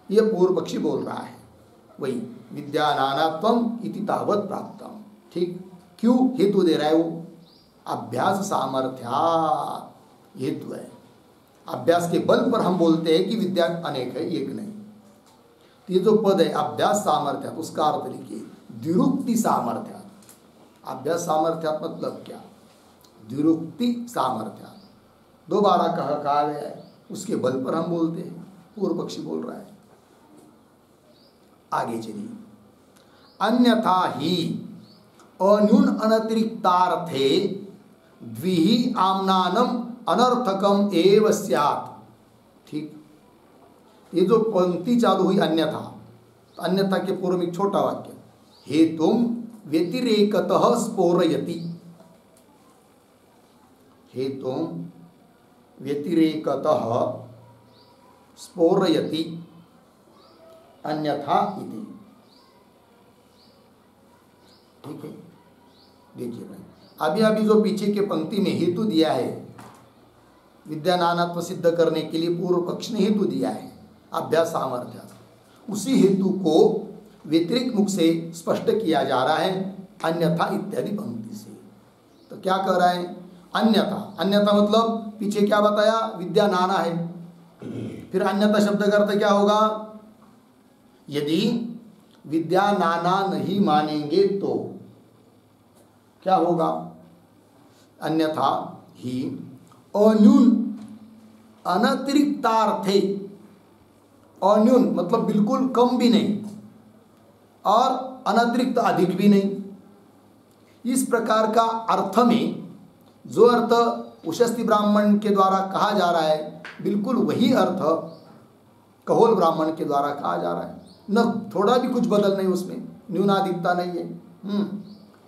ये पूर्व पक्षी बोल रहा है। वही विद्या नानात्वम इति तावत् प्राप्तम। ठीक, क्यों हेतु दे रहा है वो? अभ्यास सामर्थ्यात् हेतु है। अभ्यास के बल पर हम बोलते हैं कि विद्या अनेक है, एक नहीं। तो ये जो पद है अभ्यास सामर्थ्यात्, उसका अर्थ लिखिए द्विरुक्ति सामर्थ्यात्। अभ्यास सामर्थ्यात् मतलब क्या? द्विरुक्ति सामर्थ्यात्, दोबारा कहा गया है, उसके बल पर हम बोलते हैं। पूर्व पक्षी बोल रहा है। आगे चलिए। अन्यथा ही अन्यून अनतिरिक्तार्थे द्विहि आम्नानम अनर्थकम एव स्यात्। ठीक, ये जो पंक्ति चालू हुई अन्यथा, तो अन्यथा के पूर्व में एक छोटा वाक्य, हेतुम व्यतिरेकतः स्फोरयति। हेतुम व्यतिरेकतः स्फोरयति अन्यथा इति। ठीक है, देखिए भाई, अभी जो पीछे के पंक्ति में हेतु दिया है विद्या नानात्व सिद्ध करने के लिए, पूर्व पक्ष ने हेतु दिया है अभ्यास सामर्थ्य, उसी हेतु को व्यतिरिक्त मुख से स्पष्ट किया जा रहा है अन्यथा इत्यादि पंक्ति से। तो क्या कह रहा है? अन्यथा। अन्यथा मतलब पीछे क्या बताया? विद्या नाना है। फिर अन्यथा शब्द का अर्थ क्या होगा? यदि विद्या नाना नहीं मानेंगे तो क्या होगा? अन्यथा ही अन्यून अनतिरिक्तार्थे, अन्यून मतलब बिल्कुल कम भी नहीं और अनतिरिक्त अधिक भी नहीं, इस प्रकार का अर्थ में जो अर्थ उशस्ती ब्राह्मण के द्वारा कहा जा रहा है, बिल्कुल वही अर्थ कहोल ब्राह्मण के द्वारा कहा जा रहा है। न थोड़ा भी कुछ बदल नहीं, उसमें न्यूनाधिकता नहीं है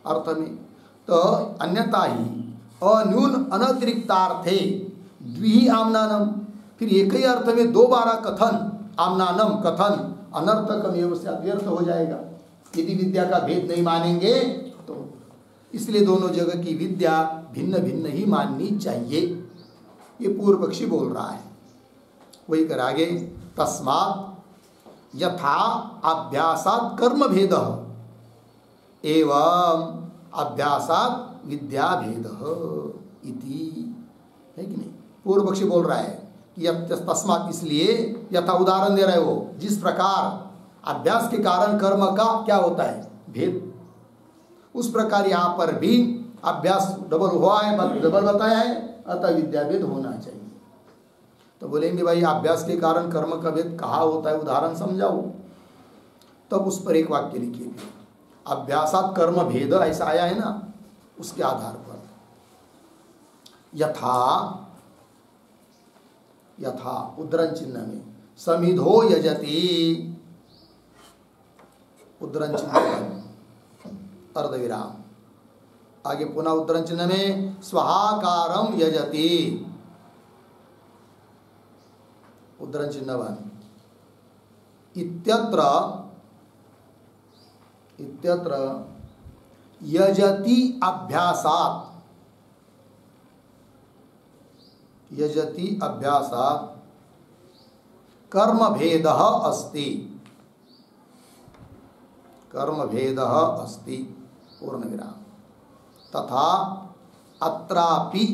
अर्थ में। तो अन्यथा ही अन्यून अनतिरिक्तार्थे द्विहि आम्नानम, फिर एक ही अर्थ में दो बारा कथन, आम्नानम कथन अनर्थकम एव स्यात्, व्यर्थ हो जाएगा यदि विद्या का भेद नहीं मानेंगे तो। इसलिए दोनों जगह की विद्या भिन्न भिन्न ही माननी चाहिए, ये पूर्व पक्षी बोल रहा है। वही कर आगे, तस्मात् यथा अभ्यासात् कर्म भेद एवं अभ्यासात् विद्या भेद इति, है कि नहीं? पूर्व पक्षी बोल रहा है कि तस्मात्, इसलिए, यथा उदाहरण दे रहे हो, जिस प्रकार अभ्यास के कारण कर्म का क्या होता है? भेद, उस प्रकार यहाँ पर भी अभ्यास डबल हुआ है, डबल बताया है, अतः विद्या भेद होना चाहिए। तो बोलेंगे भाई अभ्यास के कारण कर्म का भेद कहाँ होता है, उदाहरण समझाओ। तब उस पर एक वाक्य लिखिए, अभ्यासात् कर्म भेद, ऐसा आया है ना, उसके आधार पर यथा उद्धरण चिन्ह में समिधो यजति, उद्धरण चिन्ह अर्धविराम, आगे पुनः उद्धरण चिन्ह में स्वाहाकारम यजति, उद्धरण चिन्ह बन, इत्यत्र यजति अभ्यासात्, यजति अभ्यासात् कर्म भेदः अस्ति, कर्म भेद अस्ति पूर्ण विराम। तथा अत्रापि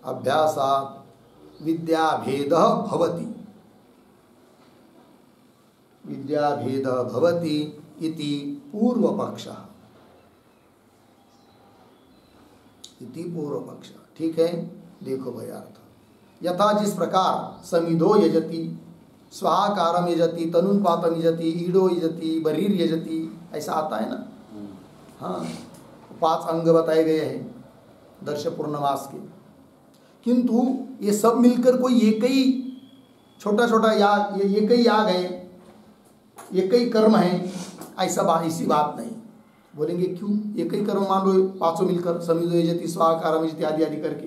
अभ्यासात् विद्याभेदः भवति इति पूर्वपक्षः। ठीक है, देखो भाई अर्थ। यथा जिस प्रकार समिधो यजति, स्वाहाकारम यजति, तनुपातम यजति, ईडो यजति, बरीर यजति, ऐसा आता है ना। हाँ, 5 अंग बताए गए हैं दर्श पूर्णमास के, किंतु ये सब मिलकर कोई एक ही छोटा छोटा याग, ये एक ही याग है, एक ही कर्म है, ऐसी बात नहीं। बोलेंगे क्यों? एक ही कर्म मान लो 500 मिलकर, समिधो यजति, स्वाहाकारम यजति आदि आदि करके।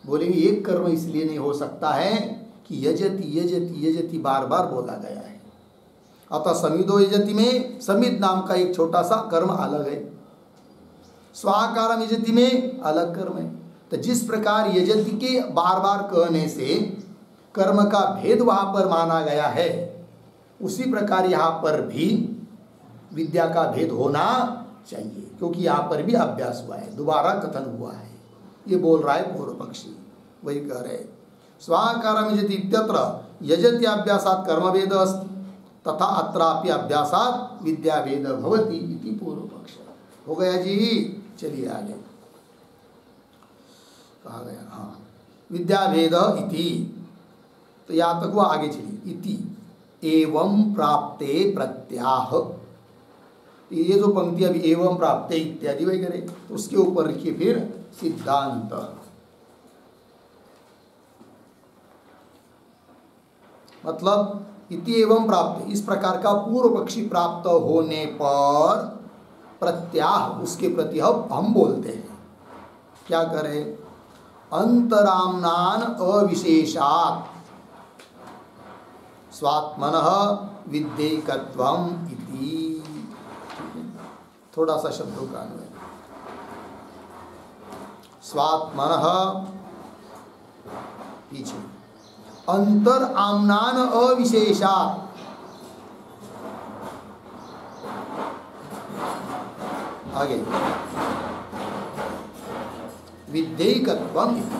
बोलेंगे एक कर्म इसलिए नहीं हो सकता है कि यजति यजति यजति बार बार बोला गया है। अतः समिधो यजति में समिध नाम का एक छोटा सा कर्म अलग है, स्वाहाकारम यजति में अलग कर्म है। तो जिस प्रकार यजति के बार बार कहने से कर्म का भेद वहां पर माना गया है, उसी प्रकार यहाँ पर भी विद्या का भेद होना चाहिए, क्योंकि यहाँ पर भी अभ्यास हुआ है, दोबारा कथन हुआ है। ये बोल रहा है पूर्व पक्षी, वही कह रहे। स्वाहाकारम यजति इत्यत्र यजति अभ्यासात् कर्मभेद अस्ति तथा अत्रापि अभ्यासात् विद्याभेद भवति इति पूर्व पक्ष। हो गया जी, चलिए आगे। कहा गया, हाँ, विद्याभेद इति, तो यहाँ तक वो आगे चलिए। इति एवं प्राप्ते प्रत्याह, ये जो पंक्ति अभी एवं प्राप्ते इत्यादि वही करें, तो उसके ऊपर लिखिए फिर सिद्धांत। मतलब इति एवं प्राप्त, इस प्रकार का पूर्व पक्षी प्राप्त होने पर प्रत्याह, उसके प्रति हम बोलते हैं। क्या करें? अंतराम्नान अविशेषात् स्वात्मनः विद्येकत्वम् इति। थोड़ा सा शब्दों का अन्वय। स्वात्मनः पीछे, अंतर आम्नान अविशेषात्, आगे विद्येकत्वम् इति।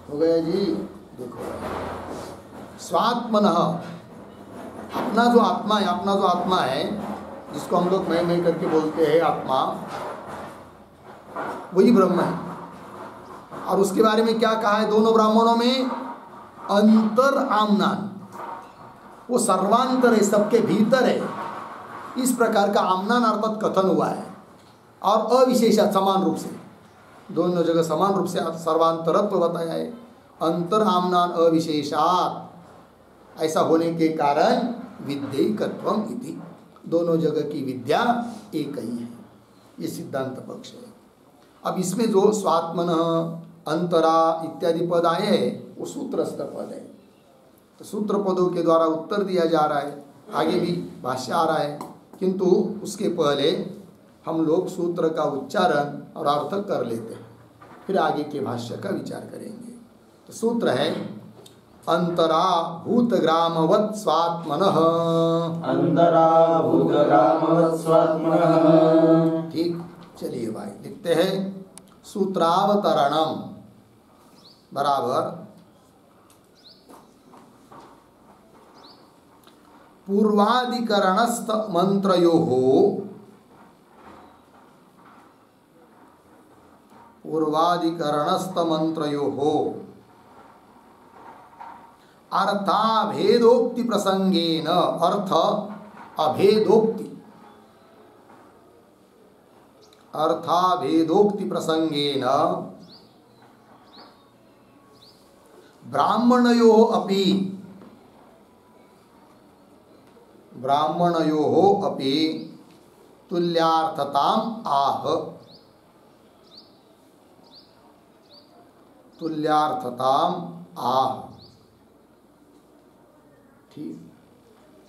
हो गया जी। देखो, स्वात्मनः, अपना जो आत्मा है, जिसको हम लोग मैं करके बोलते हैं आत्मा, वही ब्रह्म है। और उसके बारे में क्या कहा है दोनों ब्राह्मणों में? अंतर आम्नान, वो सर्वांतर है, सबके भीतर है। इस प्रकार का आम्नान अर्थात कथन हुआ है। और अविशेषात्, समान रूप से, दोनों जगह समान रूप से सर्वांतरत्व बताया है। अंतर आम्नान अविशेषात्, ऐसा होने के कारण विद्येकत्वम् इति, दोनों जगह की विद्या एक ही है। ये सिद्धांत पक्ष है। अब इसमें जो स्वात्मनः, अंतरा इत्यादि पद आए हैं, वो सूत्रस्थ पद है। तो सूत्र पदों के द्वारा उत्तर दिया जा रहा है। आगे भी भाष्य आ रहा है, किंतु उसके पहले हम लोग सूत्र का उच्चारण और अर्थ कर लेते हैं, फिर आगे के भाष्य का विचार करेंगे। तो सूत्र है अंतरा भूतग्रामवत् स्वात्मनः, अंतरा भूतग्रामवत् स्वात्मनः। ठीक, चलिए भाई लिखते हैं। सूत्रावतरणम बराबर पूर्वाधिकरणस्थ मंत्रयोः, पूर्वाधिकरणस्थ मंत्रयोः अर्थाभेदोक्ति प्रसंगेन, अर्थ अभेदोक्ति, अर्थाभेदोक्ति प्रसंगेन ब्राह्मणयोः अपि, ब्राह्मणयोः अपि तुल्यार्थताम् आह, तुल्यार्थताम् आह। ठीक,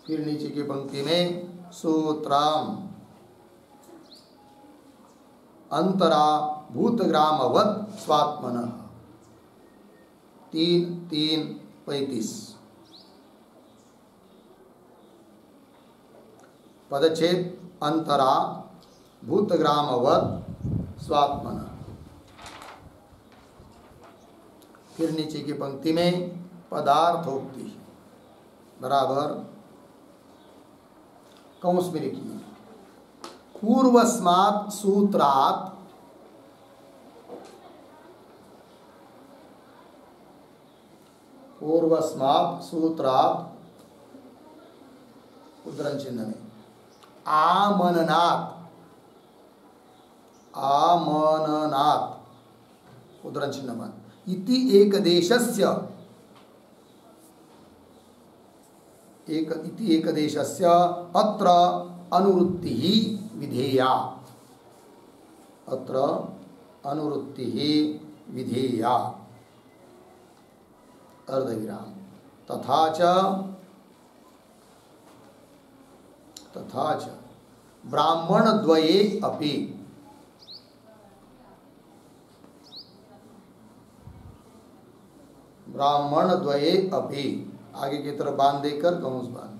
फिर नीचे की पंक्ति में सूत्रम अंतरा भूतग्रामवत् स्वात्मनः। 3:3:35 पदच्छेद अंतरा भूतग्रामवत् स्वात्मनः। फिर नीचे की पंक्ति में पदार्थोक्ति बराबर कौंस में लिखिए पूर्वस्मात् सूत्रात् उद्धरण चिन्ह में आमननात् उद्धरण चिन्ह में इति एकदेशस्य अत्र अनुवृत्तिः विधेया। अत्र अनुवृत्तिः विधेया अर्धविराम। तथा च ब्राह्मणद्वये अपि आगे की तरफ बांध देकर कौंस बांध।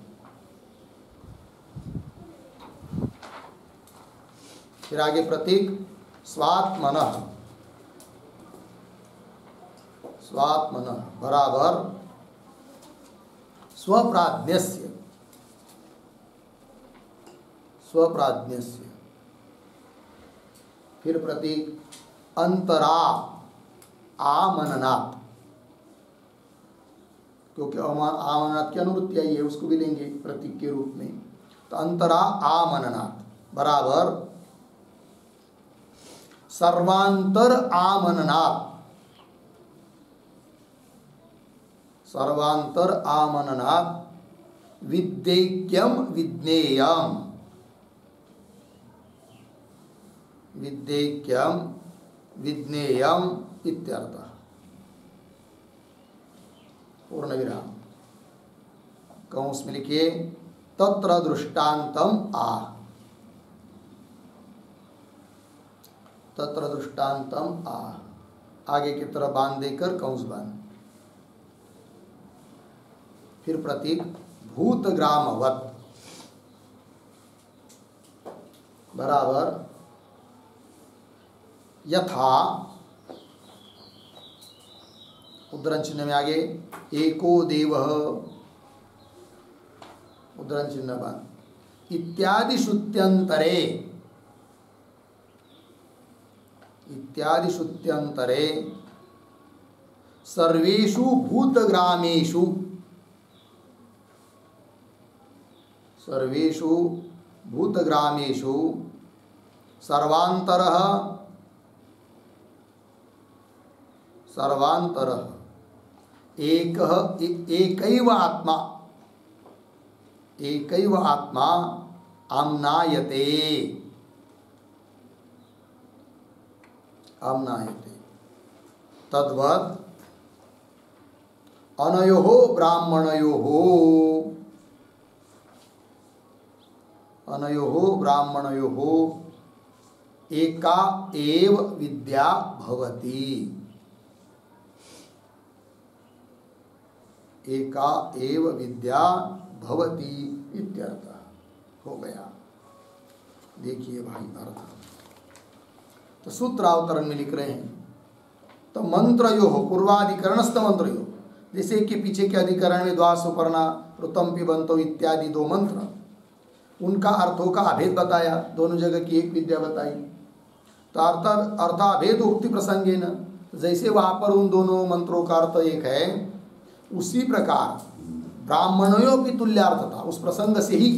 फिर आगे प्रतीक स्वात्मनः बराबर स्वप्राज्ञस्य। फिर प्रतीक अंतरा आमननात्, क्योंकि आमननात् की अनुवृत्ति आई है, उसको भी लेंगे प्रतीक के रूप में। तो अंतरा आमननात् बराबर सर्वांतर आमननात् विद्येक्यम विज्ञेयम इत्यर्थः। पूर्ण विराम। कौंस में लिखिए तत्र दृष्टान्तम आह। आगे की तरफ बांध देकर कौंस बांध। फिर प्रतीक भूतग्रामवत् बराबर यथा उद्धरण चिन्ह में आगे एको देवः उद्धरण चिन्ह बांध इत्यादि श्रुत्यंतरे सर्वेषु भूतग्रामेषु सर्वांतरः एकैव आत्मा आम्नायते। तद्वत् अनयोः ब्राह्मणयोः एका एव विद्या भवति। इत्यर्थः हो गया। देखिए भाई अर्थ तो सूत्रावतरण में लिख रहे हैं। तो मंत्रयोः पूर्वाधिकरणस्थ मंत्रयोः, जैसे कि पीछे के अधिकरण में द्वा सुपर्णा ऋतम पिबंतो इत्यादि 2 मंत्र, उनका अर्थों का अभेद बताया, दोनों जगह की एक विद्या बताई। तो अर्थाभेद उक्ति प्रसंगे न, जैसे वहाँ पर उन दोनों मंत्रों का अर्थ एक है, उसी प्रकार ब्राह्मणों की तुल्यार्थता, उस प्रसंग से ही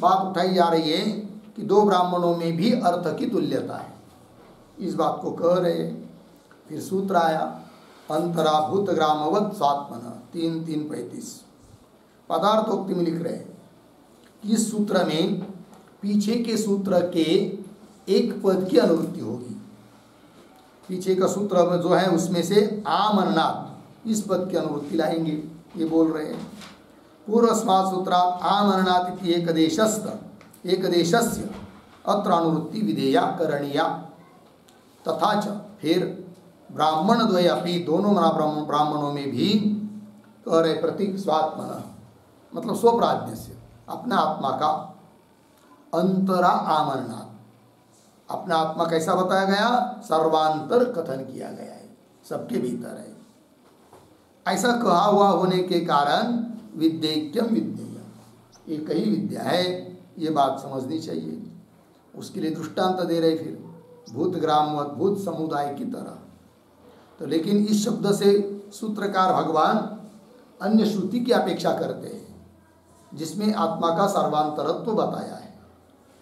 बात उठाई जा रही है कि 2 ब्राह्मणों में भी अर्थ की तुल्यता है, इस बात को कह रहे। फिर सूत्र आया अंतरा भूतग्रामवत् स्वात्मनः 3:3:35 पदार्थोक्ति में लिख रहे हैं कि इस सूत्र में पीछे के सूत्र के एक पद की अनुवृत्ति होगी। पीछे का सूत्र जो है उसमें से आमननात् इस पद की अनुवृत्ति लाएंगे, ये बोल रहे हैं। पूर्वस्मात् सूत्रात् आमननात् इति एकदेशस्य अत्र अनुवृत्ति विधेया करणीया। तथा च फिर ब्राह्मण द्वय अपि दोनों ब्राह्मणों में भी कह रहे प्रतीक स्वात्मन मतलब स्वप्राज्ञ से अपना आत्मा का अंतरा आमरणात्, अपना आत्मा कैसा बताया गया, सर्वांतर कथन किया गया है, सबके भीतर है। ऐसा कहा हुआ होने के कारण विद्येक्यम विद्येय, एक ही विद्या है, ये बात समझनी चाहिए। उसके लिए दृष्टांत दे रहे फिर भूत ग्रामवत भूत समुदाय की तरह। तो लेकिन इस शब्द से सूत्रकार भगवान अन्य श्रुति की अपेक्षा करते हैं जिसमें आत्मा का सर्वांतरत्व बताया है।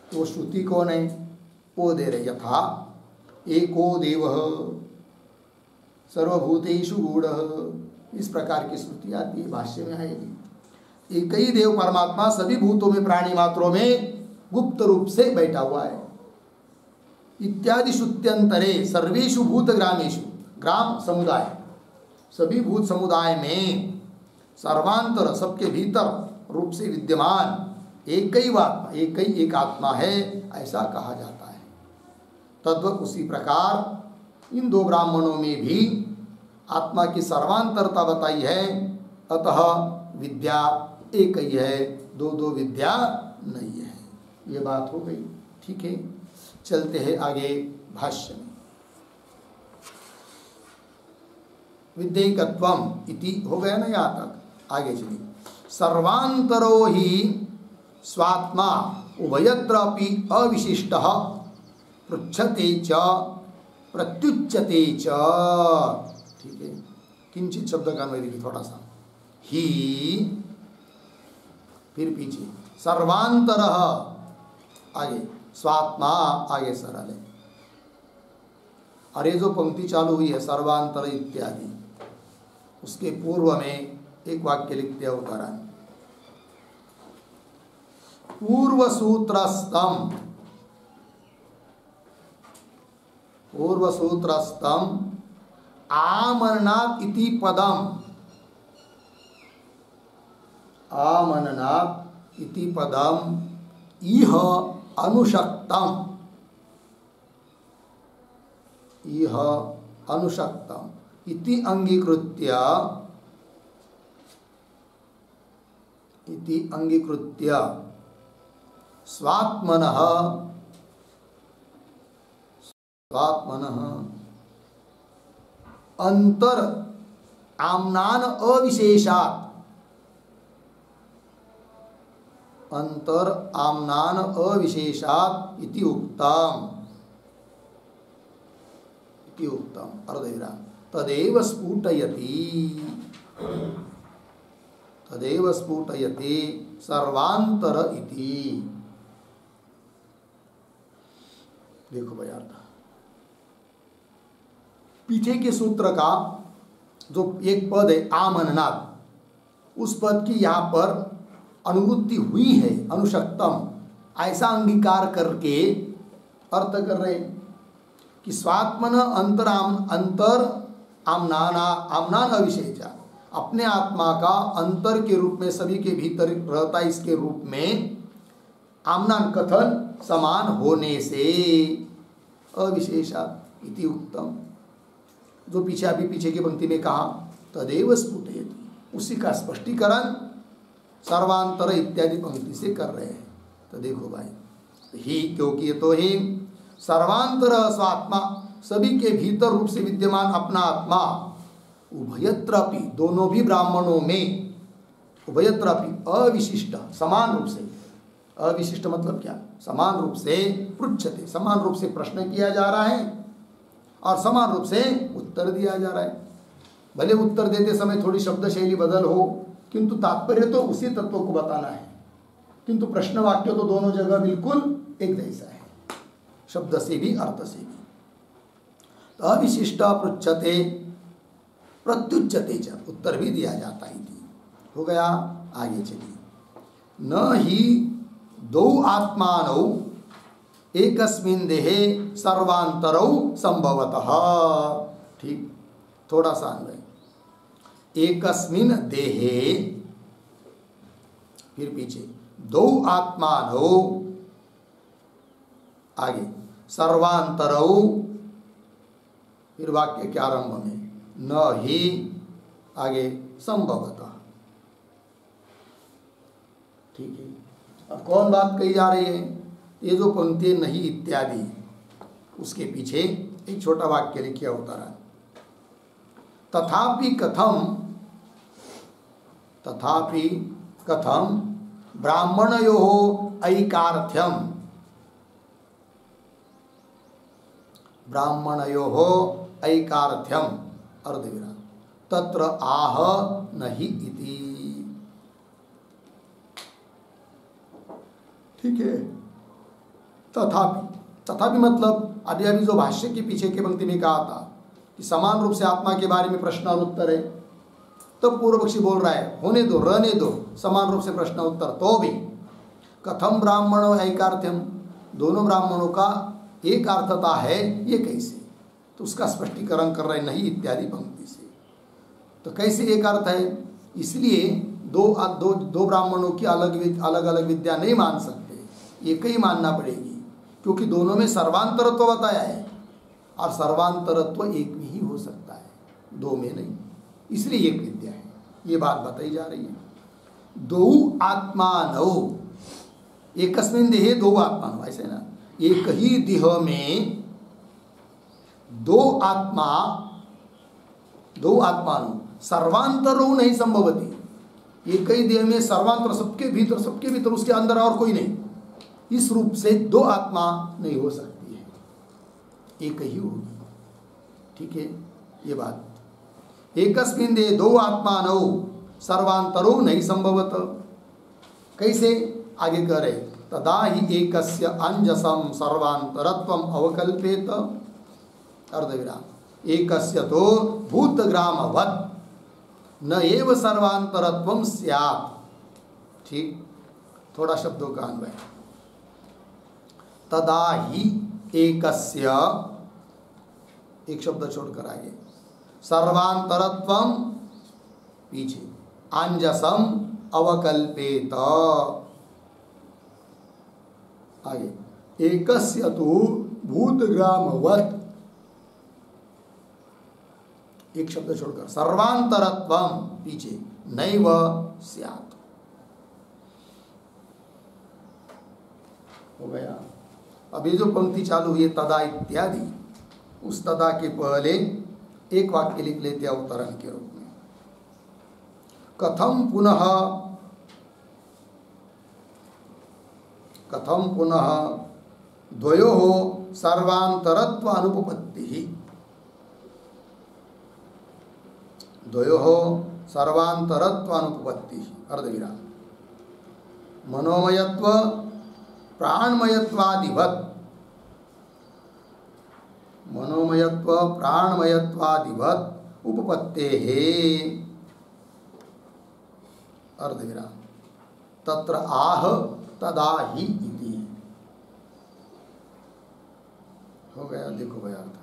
तो वो श्रुति कौन है, वो दे रहे यथा एको देवः सर्वभूतेषु गूढ़ः, इस प्रकार की श्रुति आती है, भाष्य में आएगी। एक ही देव परमात्मा सभी भूतों में प्राणी मात्रों में गुप्त रूप से बैठा हुआ है। इत्यादि श्रुत्यंतरे सर्वेषु भूत ग्रामेषु, ग्राम समुदाय सभी भूत समुदाय में सर्वांतर सबके भीतर रूप से विद्यमान एक ही आत्मा, एक ही एक आत्मा है, ऐसा कहा जाता है। तद्वत उसी प्रकार इन दो ब्राह्मणों में भी आत्मा की सर्वांतरता बताई है। अतः विद्या एक ही है, दो दो विद्या नहीं है। ये बात हो गई, ठीक है। चलते हैं आगे भाष्य में। विद्येकत्वम इति हो गया ना यहाँ तक, आगे चलिए। सर्वांतरो ही स्वात्मा उभयत्रापि अविशिष्टः पृच्छते च प्रत्युच्यते च, ठीक है। किंचित शब्द का अन्वय देखिए थोड़ा सा, ही फिर पीछे सर्वांतरः, आगे स्वात्मा, आगे सरल है। और ये जो पंक्ति चालू हुई है सर्वांतर इत्यादि, उसके पूर्व में एक वाक्य लिखते हैं उत्तरायण, पूर्वसूत्रस्तम आमरणात् इति पदम, आमरणात् इति पदम इह अनुशक्तम, इह अनुशक्तम इति अंगीकृत्य स्वात्मनः अंतर आम्नान अविशेषात्, अंतर आम्नान अविशेषात् इति उक्तम, इति उक्तम अर्धविराम। तदेव स्फुटयति सर्वांतर इति। देखो भाई अर्थ, पीछे के सूत्र का जो एक पद है आमननात्, उस पद की यहाँ पर अनुवृत्ति हुई है, अनुशक्तम, ऐसा अंगीकार करके अर्थ कर रहे हैं कि स्वात्मन अंतर आम्नान अविशेषा, अपने आत्मा का अंतर के रूप में सभी के भीतर रहता है, इसके रूप में आम्नान कथन समान होने से अविशेषा इति उक्तम, जो पीछे अभी पीछे की पंक्ति में कहा तदेव स्फुटयति, उसी का स्पष्टीकरण सर्वांतर इत्यादि पंक्ति से कर रहे हैं। तो देखो भाई, ही क्योंकि ये तो ही सर्वांतर स्वात्मा, सभी के भीतर रूप से विद्यमान अपना आत्मा, उभयत्रापि दोनों भी ब्राह्मणों में, उभयत्रापि अविशिष्ट समान रूप से, अविशिष्ट मतलब क्या, समान रूप से पृच्छते, समान रूप से प्रश्न किया जा रहा है और समान रूप से उत्तर दिया जा रहा है। भले उत्तर देते समय थोड़ी शब्द शैली बदल हो, किंतु तात्पर्य तो उसी तत्व को बताना है, किंतु प्रश्न वाक्य तो दोनों जगह बिल्कुल एक जैसा है, शब्द से भी अर्थ से भी। तो अविशिष्ट पृच्छते प्रत्युच्यते च, उत्तर भी दिया जाता है। हो गया, आगे चलिए। न ही दो आत्मानौ एकस्मिन् देहे सर्वांतरौ संभवतः, ठीक, थोड़ा सा अन्वय, एकस्मिन् देहे, फिर पीछे दो आत्मानौ, आगे सर्वांतरौ फिर वाक्य के आरंभ में न ही, आगे संभवतः। ठीक है, अब कौन बात कही जा रही है? ये जो पंक्ति नहीं इत्यादि, उसके पीछे एक छोटा वाक्य लिखा होता रहा। तथापि कथम ब्राह्मणयोः ऐकार्थ्यम, अर्धविराम, तत्र आह नहीं इति। ठीक है, तथापि मतलब अभी जो भाष्य के पीछे के पंक्ति में कहा था कि समान रूप से आत्मा के बारे में प्रश्न और उत्तर है, तब पूर्व पक्षी बोल रहा है होने दो, रहने दो, समान रूप से प्रश्न उत्तर। तो भी कथम ब्राह्मणो ऐकार्थ्यम, दोनों ब्राह्मणों का एक अर्थता है, ये कैसे? तो उसका स्पष्टीकरण कर रहे नहीं इत्यादि पंक्ति से। तो कैसे एक अर्थ है? इसलिए दो ब्राह्मणों की अलग अलग विद्या नहीं मान सकते, एक ही मानना पड़ेगी, क्योंकि दोनों में सर्वांतरत्व बताया है, और सर्वांतरत्व एक में ही हो सकता है, दो में नहीं, इसलिए एक विद्या है। ये बात बताई जा रही है। दो आत्मानौ, एकस्मिन् देहे दो आत्मानौ, ऐसे ना, एक ही देह में दो आत्मानौ सर्वांतरो नहीं संभवती। एक ही देह में सर्वांतर, सबके भीतर उसके अंदर और कोई नहीं, इस रूप से दो आत्मा नहीं हो सकती है, एक ही होगी। ठीक है, ये बात। एकस्मिन् देहे दो आत्मानौ सर्वांतरो नहीं संभवत। कैसे? आगे कह रहे तदा ही एकस्य अंजसम सर्वांतरत्वम अवकल्पेत, अर्धविराम, एकस्य तो भूतग्रामवत् न एव सर्वांतरत्वम स्यात्। ठीक, थोड़ा शब्दों का अन्वय। तदा ही एकस्य, एक शब्द छोड़कर आगे, सर्वांतरत्वम पीछे, अंजसम अवकल्पेत, आगे, एकस्य तु भूतग्रामवत्, एक शब्द छोड़कर सर्वांतरत्वम पीछे, नैव स्यात्। हो गया। अभी जो पंक्ति चालू हुई है तदा इत्यादि, उस तदा के पहले एक वाक्य लिख लेते हैं अवतरण के रूप में। कथम पुनः द्वयोः सर्वांतरत्व अनुपपत्तिः, द्वयोः सर्वांतरत्व अनुपपत्तिः, अर्धविराम, मनोमयत्व प्राणमयत्वादिवत्, मनोमयत्व प्राणमयत्वादिवत् उपपत्तेः, अर्धविराम, तत्र आह तदा ही इति। हो गया, देखो भाई अर्थ।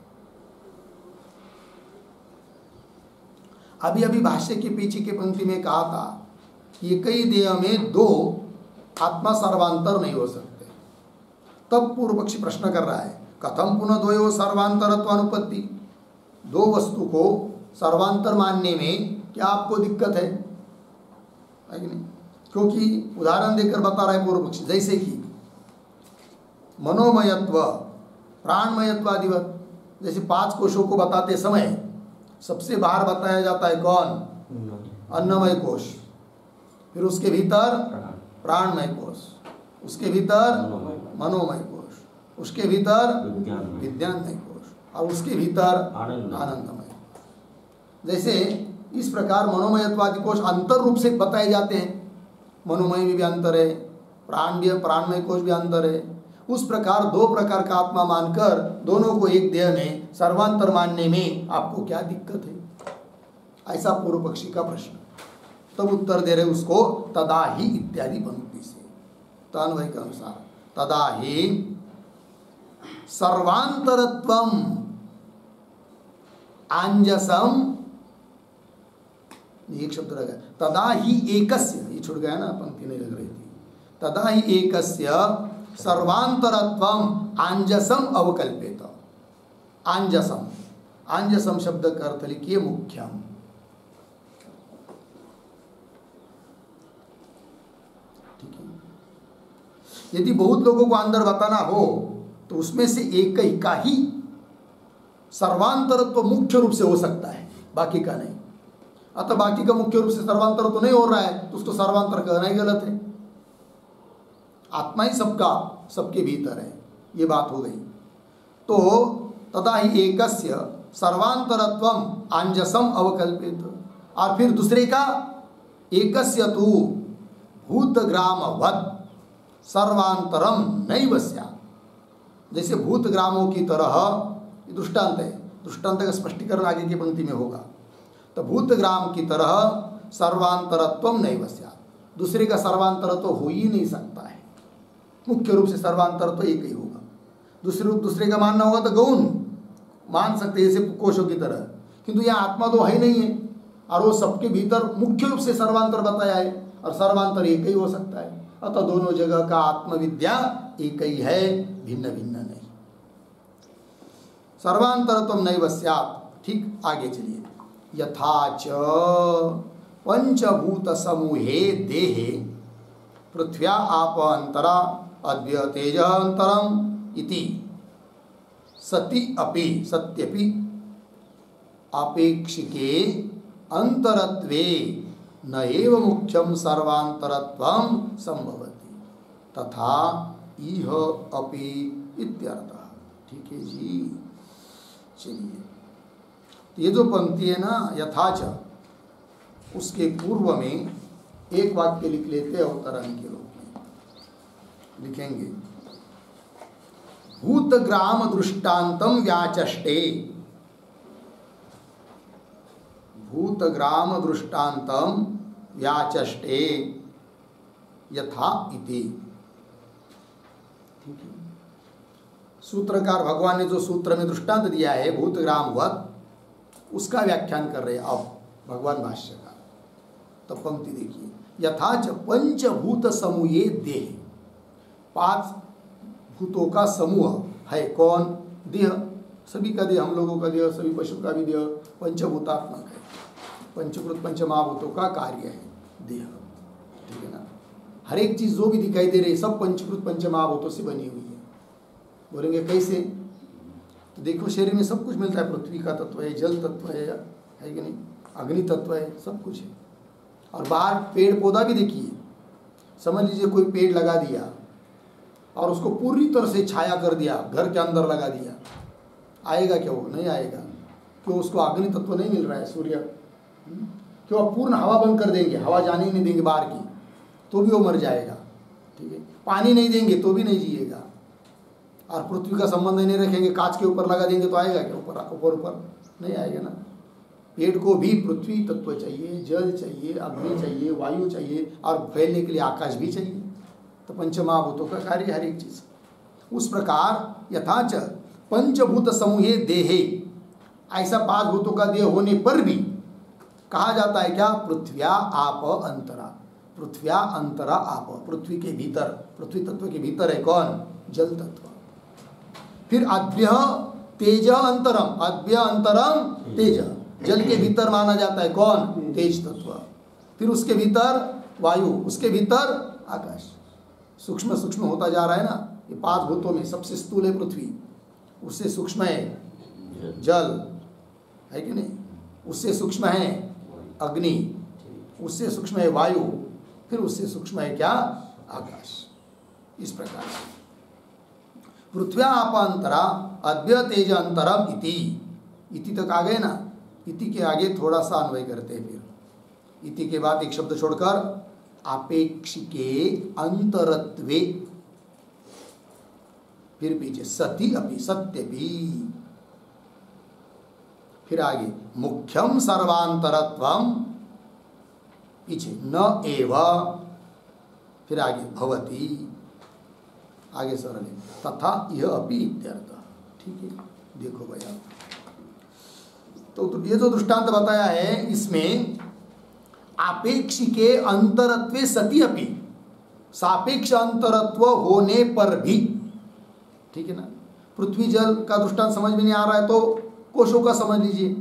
अभी भाष्य के पीछे के पंक्ति में कहा था कि कई देह में दो आत्मा सर्वांतर नहीं हो सकते। तब पूर्व पक्षी प्रश्न कर रहा है कथम पुनः द्वयो सर्वांतरत्व अनुपत्ति, दो वस्तु को सर्वांतर मानने में क्या आपको दिक्कत है कि नहीं? क्योंकि उदाहरण देकर बता रहा है पूर्व पक्षी, जैसे कि मनोमयत्व प्राणमयत्वादिवत, जैसे 5 कोशों को बताते समय सबसे बाहर बताया जाता है कौन? अन्नमय कोश, फिर उसके भीतर प्राणमय कोश, उसके भीतर मनोमय कोश, उसके भीतर विज्ञानमय कोश, और उसके भीतर आनंदमय। जैसे इस प्रकार मनोमयत्वादि कोश अंतर रूप से बताए जाते हैं, मनोमय में भी अंतर है, प्राणमय कोश भी अंतर है। उस प्रकार दो प्रकार का आत्मा मानकर दोनों को एक देह में सर्वांतर मानने में आपको क्या दिक्कत है? ऐसा पूर्व पक्षी का प्रश्न। तब उत्तर दे रहे उसको तदा ही इत्यादि पंक्ति से, तन्वय के अनुसार तदा ही सर्वांतरत्वम आंजसम, एक शब्द लगा, तदा ही एकस्य, ये छूट गया ना, पंक्ति नहीं लग रही थी। तदा ही एकस्य सर्वांतरत्वम आंजसम अवकल्पेत, आंजसम आंजसम शब्द का अर्थ लिखिए मुख्यम। ठीक है। यदि बहुत लोगों को अंदर बताना हो तो उसमें से एक ही का ही सर्वांतरत्व मुख्य रूप से हो सकता है, बाकी का नहीं। अतः बाकी का मुख्य रूप से सर्वांतर तो नहीं हो रहा है तो उसको सर्वांतर कहना ही गलत है। आत्मा ही सबका सबके भीतर है, ये बात हो गई। तो तथा ही एकस्य सर्वांतरत्वम आंजसम अवकल्पित, और फिर दूसरे का एकस्य तु भूतग्रामवत् सर्वांतरम नैव स्यात्। जैसे भूतग्रामों की तरह, ये दृष्टांत है, दृष्टांत का स्पष्टीकरण आगे की पंक्ति में होगा। तो भूतग्राम की तरह सर्वांतरत्वम नैव स्यात्, दूसरे का सर्वांतर तो हो ही नहीं सकता है। मुख्य रूप से सर्वांतर तो एक ही होगा, दूसरे का मानना होगा तो गौण मान सकते हैं, जैसे कोशों की तरह। किंतु यह आत्मा तो है नहीं है, और वो सबके भीतर मुख्य रूप से सर्वांतर बताया है, और सर्वांतर एक ही हो सकता है। अतः दोनों जगह का आत्मविद्या एक ही है, भिन्न भिन्न नहीं। सर्वांतरत्वम नैव स्यात्। ठीक, आगे चलिए। यथा च पंचभूत समूहे देहे पृथ्व्या आप अंतरा अद्य तेज अंतरम इति सति अपि सत्यपि अपेक्षिके अंतरत्वे न एव मुख्यम सर्वांतरत्वम संभवति तथा इह अपि इत्यर्थः। ठीक है जी, चलिए। ये जो पंक्ति है ना, यथाच, उसके पूर्व में एक वाक्य लिख लेते अवतरण के रूप में। लिखेंगे भूतग्राम दृष्टांतम व्याचष्टे, भूतग्राम दृष्टांतम व्याचष्टे यथा इति। ठीक है। सूत्रकार भगवान ने जो सूत्र में दृष्टांत दिया है भूतग्रामवत्, उसका व्याख्यान कर रहे हैं अब भगवान भाष्यकार। तो पंक्ति देखिए, यथाच पंचभूत समूहे देह, 5 भूतों का समूह है। कौन? देह, सभी का देह, हम लोगों का देह, सभी पशु का भी देह पंचभूतात्मक है। पंचकृत पंचमहाभूतों का कार्य है देह। ठीक है ना। हर एक चीज जो भी दिखाई दे रही है सब पंचकृत पंचमहाभूतों से बनी हुई है। बोलेंगे कैसे? तो देखो शरीर में सब कुछ मिलता है, पृथ्वी का तत्व है, जल तत्व है कि नहीं, अग्नि तत्व है, सब कुछ है। और बाहर पेड़ पौधा भी देखिए, समझ लीजिए कोई पेड़ लगा दिया और उसको पूरी तरह से छाया कर दिया, घर के अंदर लगा दिया, आएगा क्या? वो नहीं आएगा। क्यों? उसको अग्नि तत्व नहीं मिल रहा है, सूर्य। क्यों? पूर्ण हवा बंद कर देंगे, हवा जाने ही नहीं देंगे बाहर की, तो भी वो मर जाएगा। ठीक है। पानी नहीं देंगे तो भी नहीं जिएगा। और पृथ्वी का संबंध नहीं रखेंगे, कांच के ऊपर लगा देंगे तो आएगा क्या? ऊपर नहीं आएगा ना। पेड़ को भी पृथ्वी तत्व चाहिए, जल चाहिए, अग्नि चाहिए, वायु चाहिए, और फैलने के लिए आकाश भी चाहिए। तो पंचमहाभूतों का कार्य हर एक चीज। उस प्रकार यथाच पंचभूत समूहे देहे, ऐसा 5 भूतों का देह होने पर भी कहा जाता है क्या? पृथ्व्या आप अंतरा, पृथ्व्या अंतरा आप, पृथ्वी के भीतर, पृथ्वी तत्व के भीतर है कौन? जल तत्व। फिर अद्भ्य तेज अंतरम, अद्भ्य अंतरम तेज, जल के भीतर माना जाता है कौन? तेज तत्व। फिर उसके भीतर वायु, उसके भीतर आकाश। सूक्ष्म सूक्ष्म होता जा रहा है ना। ये 5 भूतों में सबसे स्थूल है पृथ्वी, उससे सूक्ष्म है जल, है कि नहीं, उससे सूक्ष्म है अग्नि, उससे सूक्ष्म है वायु, फिर उससे सूक्ष्म है क्या? आकाश। इस प्रकार से पृथ्व्या आपांतरा अद्भ्य तेज अंतरम इति तक आ गए ना। इति के आगे थोड़ा सा अन्वय करते हैं। फिर इति के बाद एक शब्द छोड़कर आपेक्षिके अंतरत्वे, फिर पीछे सति अपि, सत्य भी, फिर आगे मुख्यम सर्वांतरत्वम, पीछे न एव, फिर आगे भवति, आगे सरल है तथा यह अपि इत्यर्थ। ठीक है। देखो भैया, तो ये जो दृष्टांत बताया है इसमें आपेक्षिके अंतरत्वे सति अपि, सापेक्ष अंतरत्व होने पर भी, ठीक है ना। पृथ्वी जल का दृष्टांत समझ में नहीं आ रहा है तो कोशों का समझ लीजिए,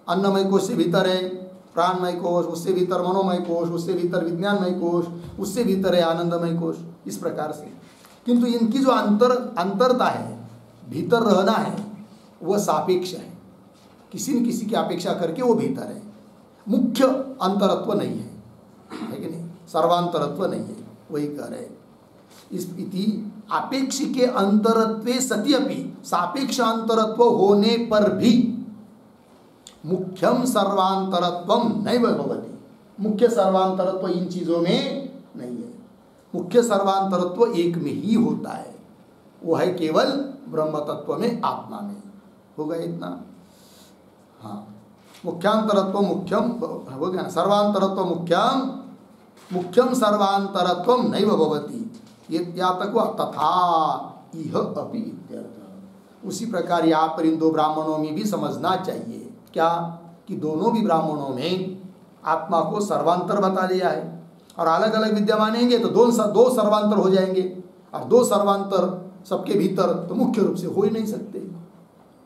अन्नमय कोश से भीतर है प्राणमय कोश, उससे भीतर मनोमय कोश, उससे भीतर विज्ञानमय कोश, उससे भीतर है आनंदमय कोश, इस प्रकार से। किंतु इनकी जो अंतरता है, भीतर रहना है, वह सापेक्ष है, किसी न किसी की अपेक्षा करके वो भीतर है, मुख्य अंतरत्व नहीं है कि नहीं, सर्वांतरत्व नहीं है, वही कह रहे। इस इति अपेक्ष के अंतरत्वे सति अपि, सापेक्ष अंतरत्व होने पर भी मुख्यम सर्वांतरत्वम नैव भवति, मुख्य सर्वांतरत्व इन चीजों में नहीं है। मुख्य सर्वांतरत्व एक में ही होता है, वो है केवल ब्रह्म तत्व में, आत्मा में। हो गया इतना? हाँ, मुख्यांतरत्व मुख्यम हो गया ना, सर्वांतरत्व मुख्यम, मुख्यम सर्वांतरत्वम नैव भवति, ये क्या तक हुआ? तथा इह अपि इत्यर्थ। उसी प्रकार यहाँ पर इन दो ब्राह्मणों में भी समझना चाहिए क्या, कि दोनों भी ब्राह्मणों में आत्मा को सर्वांतर बता दिया है, और अलग अलग विद्या मानेंगे तो दो सर्वांतर हो जाएंगे, और दो सर्वांतर सबके भीतर तो मुख्य रूप से हो ही नहीं सकते,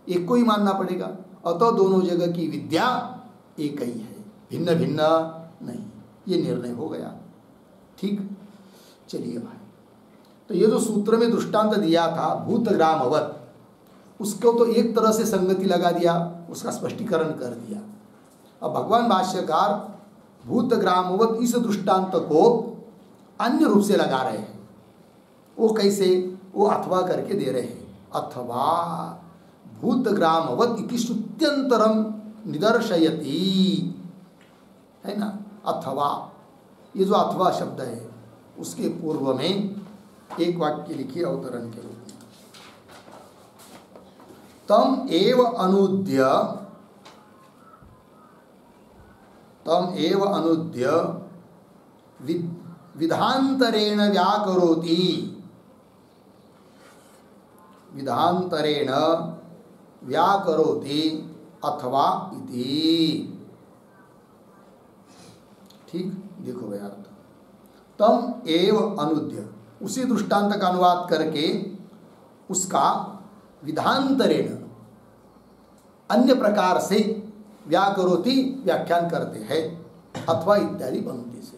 एक को ही मानना पड़ेगा। अतः दोनों जगह की विद्या एक ही है, भिन्न भिन्न नहीं, ये निर्णय हो गया। ठीक, चलिए भाई, तो ये जो सूत्र में दृष्टांत दिया था भूतग्रामवत, उसको तो एक तरह से संगति लगा दिया, उसका स्पष्टीकरण कर दिया। अब भगवान भाष्यकार भूतग्रामवत इस दृष्टांत को अन्य रूप से लगा रहे हैं। वो कैसे? वो अथवा करके दे रहे हैं, अथवा भूतग्रामवत इति श्रुत्यंतरम निदर्शयति, है ना। अथवा, ये जो अथवा शब्द है उसके पूर्व में एक वाक्य लिखिए अवतरण के रूप में, तम एव अनुद्य विधांतरेण व्याकरोति, विधांतरेण व्याकरोति अथवा इति। ठीक, देखो भाई अर्थ, तम एव अनुद्य, उसी दृष्टांत का अनुवाद करके उसका विधांतरेण अन्य प्रकार से व्याकरोति व्याख्यान करते हैं, अथवा इत्यादि पंक्ति से।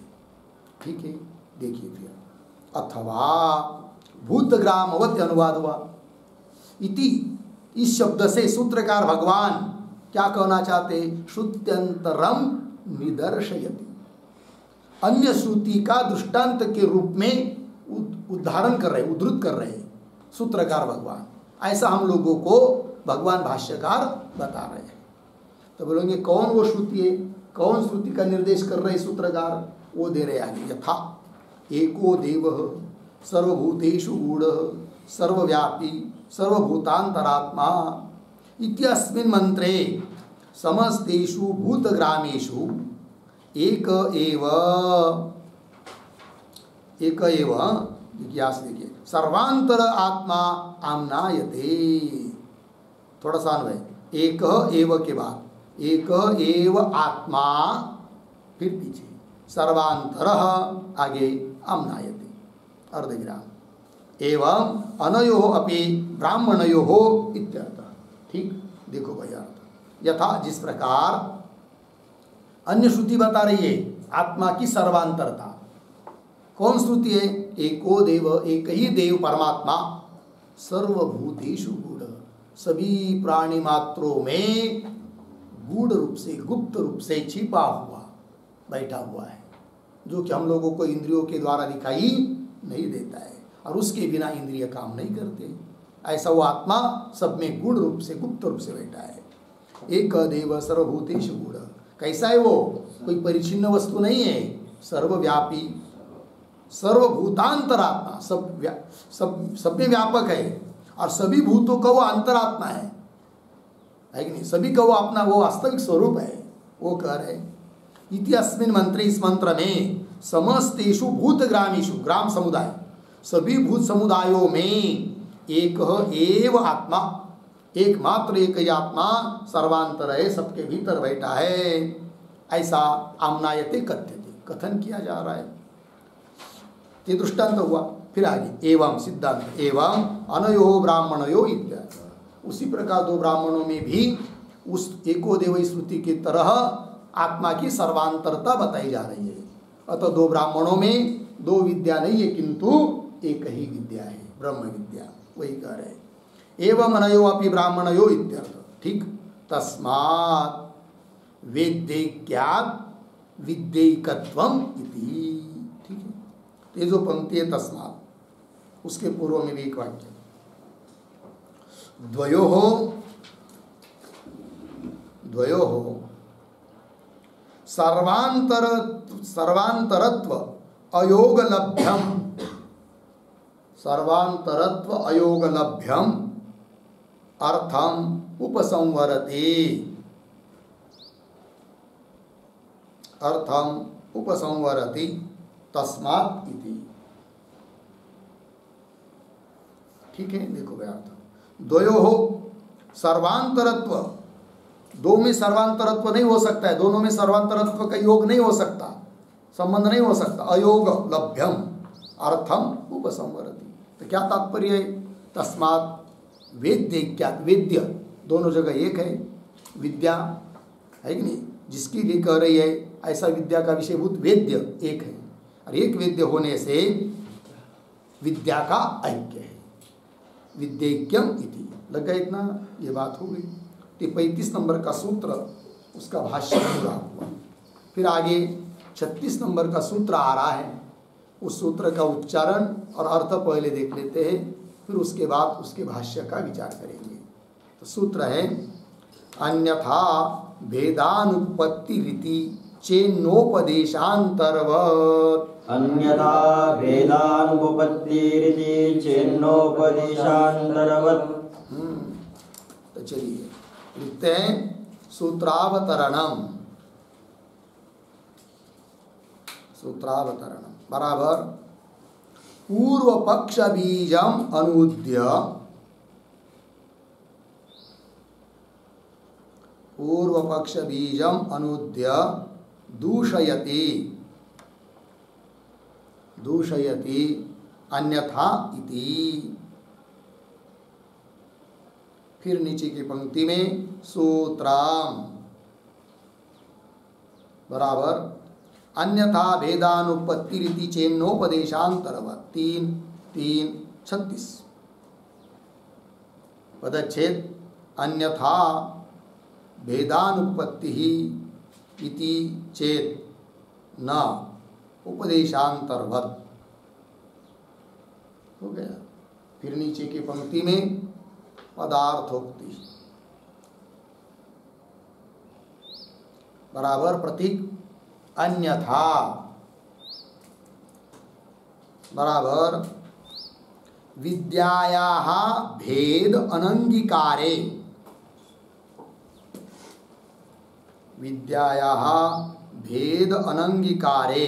ठीक है, देखिए फिर, अथवा भूतग्रामवत अनुवाद हुआ। इति, इस शब्द से सूत्रकार भगवान क्या कहना चाहते? श्रुत्यंतरम निदर्शयति, अन्य श्रुति का दृष्टांत के रूप में उदाहरण कर रहे, उद्धृत कर रहे सूत्रकार भगवान। ऐसा हम लोगों को भगवान भाष्यकार बता रहे हैं। तो बोलेंगे कौन वो श्रुति है, कौन श्रुति का निर्देश कर रहे सूत्रकार? वो दे रहे आगे, यथा एको देवः सर्वभूतेषु गूढ़ः सर्वव्यापी सर्वभूतांतरात्मा इत्यस्मिन् मंत्रे समस्तेषु भूतग्रामेषु एक एव जिज्ञास देखिए, सर्वांतर आत्मा आम्नायते। थोड़ा सा अन्वय, एक एव के बाद एक एव आत्मा, फिर पीछे सर्वांतर आगे आम्नायते अर्धविराम, एवं अनयो अपि ब्राह्मणयो इत्यर्थ। ठीक, देखो भाई अर्थ, यथा जिस प्रकार अन्य श्रुति बता रही है आत्मा की सर्वांतरता। कौन श्रुति है? एको देव, एक ही देव परमात्मा, सर्वभूतेषु गूढ़, सभी प्राणी मात्रों में गूढ़ रूप से, गुप्त रूप से छिपा हुआ, बैठा हुआ है, जो कि हम लोगों को इंद्रियों के द्वारा दिखाई नहीं देता है, और उसके बिना इंद्रिय काम नहीं करते। ऐसा वो आत्मा सब में गूढ़ रूप से, गुप्त रूप से बैठा है। एक देव सर्वभूतेषु गूढ़, कैसा है वो? कोई परिच्छिन्न वस्तु नहीं है, सर्वव्यापी सर्वभूतांतरात्मा, सब में व्यापक है, और सभी भूतों का वो अंतरात्मा है कि नहीं? सभी का वो अपना वो वास्तविक स्वरूप है। वो कह रहे इति अस्मिन् मंत्रे, इस मंत्र में समस्तेषु भूतग्रामेषु, ग्राम समुदाय, सभी भूत समुदायों में एक एव आत्मा, एकमात्र एक ही आत्मा सर्वांतर है, सबके भीतर बैठा है, ऐसा आम्नायते कथ्यते, कथन किया जा रहा है। ये दृष्टांत हुआ। फिर आगे एवं सिद्धांत, एवं अनयो ब्राह्मणयो इत्यादि, उसी प्रकार दो ब्राह्मणों में भी उस एको देवई श्रुति की तरह आत्मा की सर्वांतरता बताई जा रही है। अतः दो ब्राह्मणों में दो विद्या नहीं है, किंतु एक ही विद्या है, ब्रह्म विद्या। वही कह रहे एवं अनयो अपि ब्राह्मणयो इत्यर्थ। ठीक, तस्मात् वेद्यैक्यात् विद्यैकत्वम् इति। ठीक है, ये जो पंक्ति है तस्मात्, उसके पूर्व में भी एक वाक्य द्वयोः सर्वांतरत्व अयोगलभ्यम अर्थम उपसंवरति तस्मात् इति। ठीक है, देखो भाई अर्थ द्वयोः सर्वांतरत्व, दो में सर्वांतरत्व नहीं हो सकता है, दोनों में सर्वांतरत्व का योग नहीं हो सकता, संबंध नहीं हो सकता। अयोग लभ्यम अर्थम उपसंवरति, तो क्या तात्पर्य है? तस्मात् वेद्य, क्या वेद्य दोनों जगह एक है, विद्या है कि नहीं, जिसकी लिए कह रही है ऐसा विद्या का विषयभूत वेद्य एक है, और एक वेद्य होने से विद्या का ऐक्य है, विद्यैक्यम इति। लग गया इतना, ये बात हो गई। तो 35 नंबर का सूत्र, उसका भाष्य पूरा हुआ। फिर आगे 36 नंबर का सूत्र आ रहा है, उस सूत्र का उच्चारण और अर्थ पहले देख लेते हैं, फिर उसके बाद उसके भाष्य का विचार करेंगे। तो सूत्र है अन्यथा भेदानुपत्ति रीति चेन्नोपदेशांतरवत्। अन्यथा भेदानुपत्तिरिति चेन्नोपदेशांतरवत्। तो चलिए लिखते हैं सूत्रावतरणम। सूत्रावतरणम बराबर पूर्व पक्ष बीजम अनुद्य, पूर्व पक्ष बीजम अनुद्य दूषयति अन्यथा इति। फिर नीचे की पंक्ति में सूत्राम बराबर अन्यथा भेदानुपत्ति रीति चेन्नोपदेशांतरवत् 3:3:36 पदच्छेद अन्यथा भेदानुपत्ति इति चेत न उपदेशांतरवत् हो गया। फिर नीचे की पंक्ति में पदार्थोक्ति बराबर प्रतीक अन्यथा बराबर विद्यायाः भेद अनंगीकारे, विद्यायाः भेद अनंगीकारे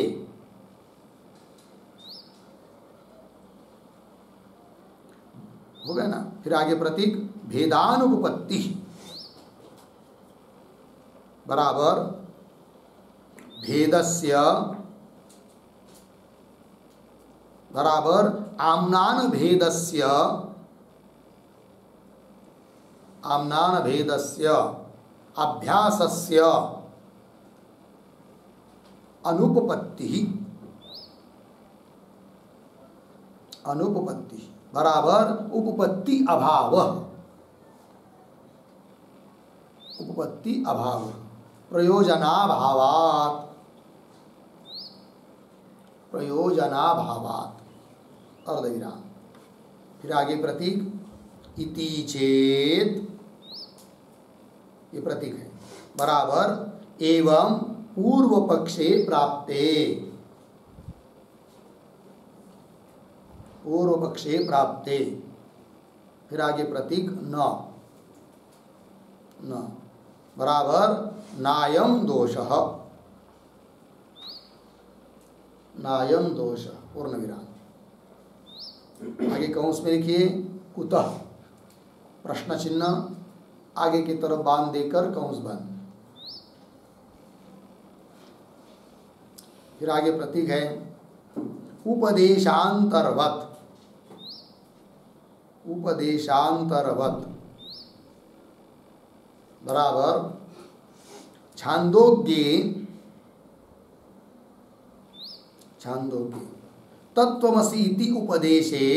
हो गया ना। फिर आगे प्रतीक भेदानुपत्ति बराबर भेदस्य बराबर आम्नान भेदस्य अभ्यासस्य अनुपपत्ति बराबर उपपत्ति अभाव, उपपत्ति अभाव प्रयोजनाभावात् अर्धविराम। फिर आगे प्रतीक इति चेत, ये प्रतीक है बराबर एवं पूर्व पक्षे प्राप्ते, पूर्व पक्षे प्राप्ते। फिर आगे प्रतीक न बराबर नायम दोषः, नायम दोष पूर्ण विराम। आगे कंस में लिखिए कुतः प्रश्न चिन्ह, आगे की तरफ बांध देकर कंस बंद। फिर आगे प्रतीक है उपदेशांतरवत्, उपदेशांतरवत् बराबर छांदोग्ये तत्त्वमसि इति उपदेशे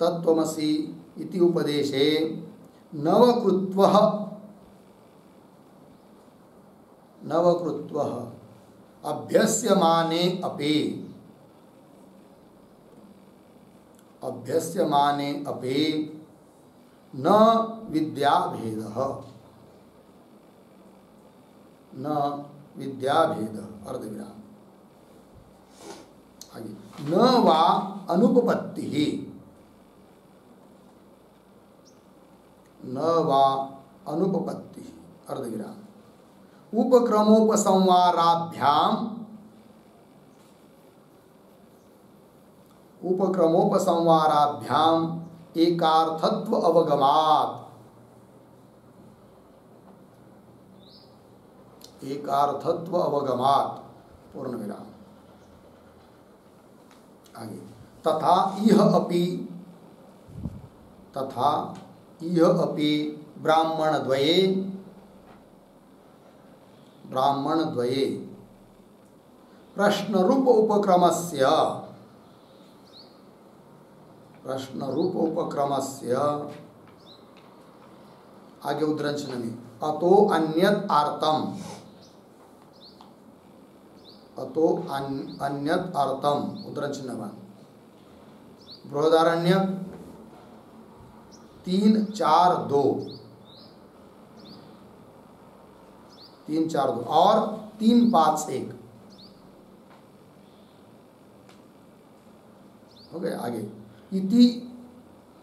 तत्त्वमसि इति उपदेशे नवकृत्वः अभ्यस्यमाने अपि न विद्याभेदः अर्धविराम आगे न वा अनुपपत्तिः अर्धविराम उपक्रमोपसंवाराभ्याम एकार्थत्व अवगमात् पूर्ण विराम आगे तथा इह अपि ब्राह्मणद्वये प्रश्नरूप उपक्रमस्य आगे उद्रंचन में अतो अन्यत अर्थम उद्रंचन बृहदारण्य 3-4-2 और 3-5-1 हो गए। आगे इति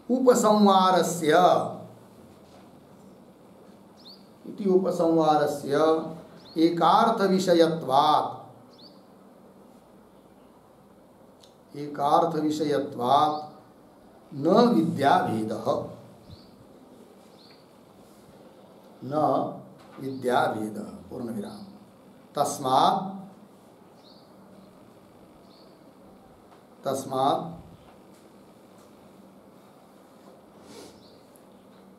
उपसंवारस्य एकार्थ विषयत्वात् न विद्याभेदः पूर्ण विराम तस्मात्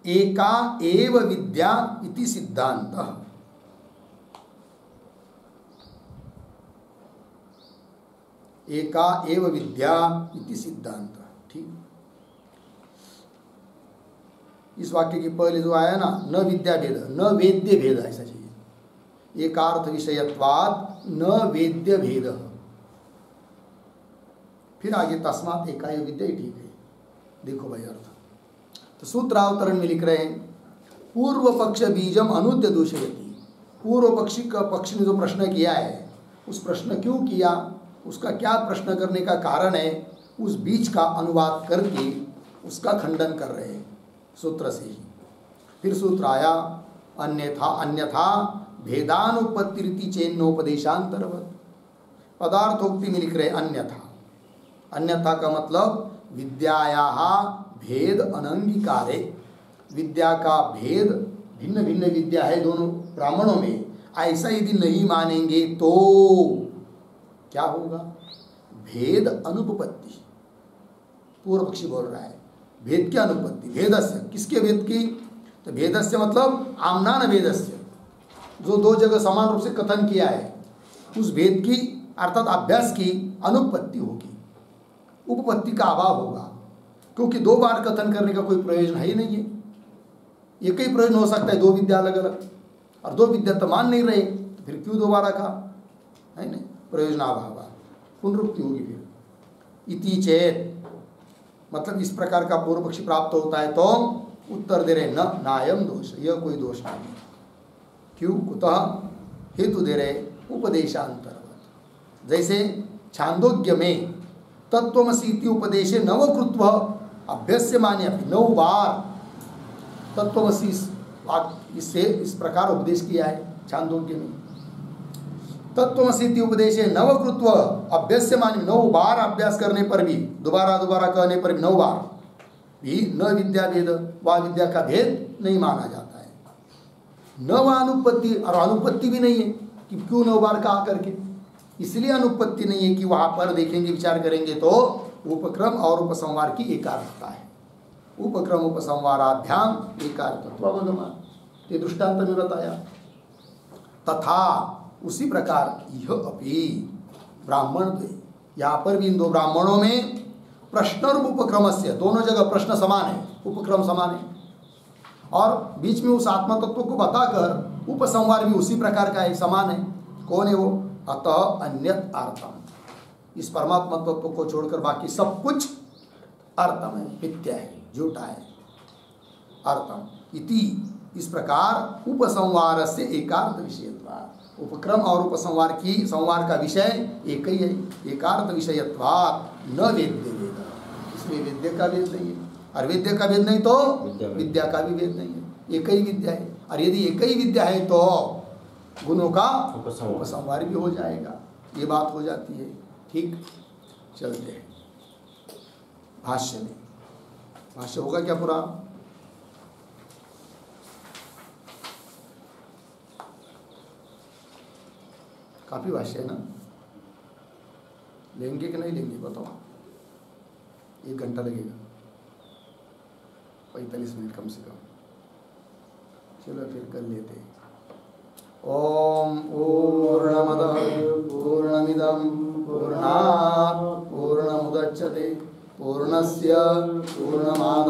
एका एव विद्या इति सिद्धान्तः ठीक। इस वाक्य के पहले जो आया ना न विद्या भेद न वेद्य भेद ऐसा चाहिए। एकार्थ विषयत्वात् न वेद्य भेद। फिर आगे तस्मात् एका एव विद्या ही ठीक है। देखो भाई अर्थ तो सूत्रावतरण में लिख रहे हैं पूर्व पक्ष बीजम अनुद्य दूषयति। पूर्व पक्षी का पक्ष ने जो प्रश्न किया है उस प्रश्न क्यों किया, उसका क्या प्रश्न करने का कारण है, उस बीज का अनुवाद करके उसका खंडन कर रहे हैं सूत्र से ही। फिर सूत्र आया अन्यथा भेदानुपत्ति चेन्नोपदेशांतरवत। पदार्थोक्ति में लिख रहे अन्यथा का मतलब विद्यायाः भेद अनंगीकारे। विद्या का भेद भिन्न भिन्न विद्या है दोनों ब्राह्मणों में, ऐसा यदि नहीं मानेंगे तो क्या होगा, भेद अनुपपत्ति। पूर्व पक्षी बोल रहा है भेद की अनुपत्ति। भेदस्य किसके भेद की, तो भेदस्य मतलब आम्नान भेदस्य, जो दो जगह समान रूप से कथन किया है उस भेद की अर्थात अभ्यास की अनुपत्ति होगी, उपपत्ति का अभाव होगा। क्योंकि दो बार कथन करने का कोई प्रयोजन है ही नहीं है। एक ही प्रयोजन हो सकता है दो विद्या अलग अलग, और दो विद्या तो मान नहीं रहे तो फिर क्यों दोबारा कहा, है नहीं, प्रयोजनाभाव पुनरुक्ति होगी। फिर इति चेत मतलब इस प्रकार का पूर्व पक्षी प्राप्त होता है तो उत्तर दे रहे न नायम दोष, यह कोई दोष नहीं। क्यों, कुतः, हेतु दे रहे उपदेशांतर्गत। जैसे छांदोग्य में तत्त्वमसीति उपदेशे नवकृत्व अभ्यस्यमाने अपि 9 बार तत्त्वमसी इससे इस प्रकार उपदेश किया है छांदोग्य में। तत्त्वमसीति उपदेशे नवकृत्व अभ्यस्यमाने 9 बार अभ्यास करने पर भी, दोबारा कहने पर भी 9 बार भी न विद्या भेद, वह विद्या का भेद नहीं माना जाता है। न वह अनुपत्ति, और अनुपत्ति भी नहीं है कि क्यों 9 बार कहा करके, इसलिए अनुपत्ति नहीं है कि वहां पर देखेंगे विचार करेंगे तो उपक्रम और उपसंहार की एकार्थता है। उपक्रम उपसंवाराभ्याम एकार्थत्वावगमः, ये दृष्टांत में बताया। तथा उसी प्रकार यह अपि ब्राह्मण द्वे, यहाँ पर भी इन दो ब्राह्मणों में प्रश्न और उपक्रम से, दोनों जगह प्रश्न समान है, उपक्रम समान है, और बीच में उस आत्म तत्व को बताकर उपसंहार भी उसी प्रकार का है, समान है। कौन है वो? अतः अन्यत अर्थम, इस परमात्मा तत्व को छोड़कर बाकी सब कुछ अर्थम है, मिथ्या है, झूठा है। अर्थम इति, इस प्रकार उपसंहार से एकार्थ विषयत्वात्, उपक्रम और उपसंहार की संहार का विषय एक ही है, एकार्थ विषयत्वात् न वेद्य वेद, इसलिए वेद्य का वेद नहीं है, और वेद्य का वेद नहीं तो विद्या का भी वेद नहीं है, एक ही विद्या है। और यदि एक ही विद्या है तो गुणों का उपसंहार भी हो जाएगा, ये बात हो जाती है। ठीक, चलते हैं भाष्य में। भाष्य होगा क्या पूरा? काफी भाष्य है ना, लेंगे कि नहीं लेंगे बताओ? 1 घंटा लगेगा, 45 मिनट कम से कम। चलो फिर कर लेते हैं। ओम पूर्णमदः पूर्णमिदं पूर्णात् पूर्णमुदच्यते पूर्णस्य पूर्णमादाय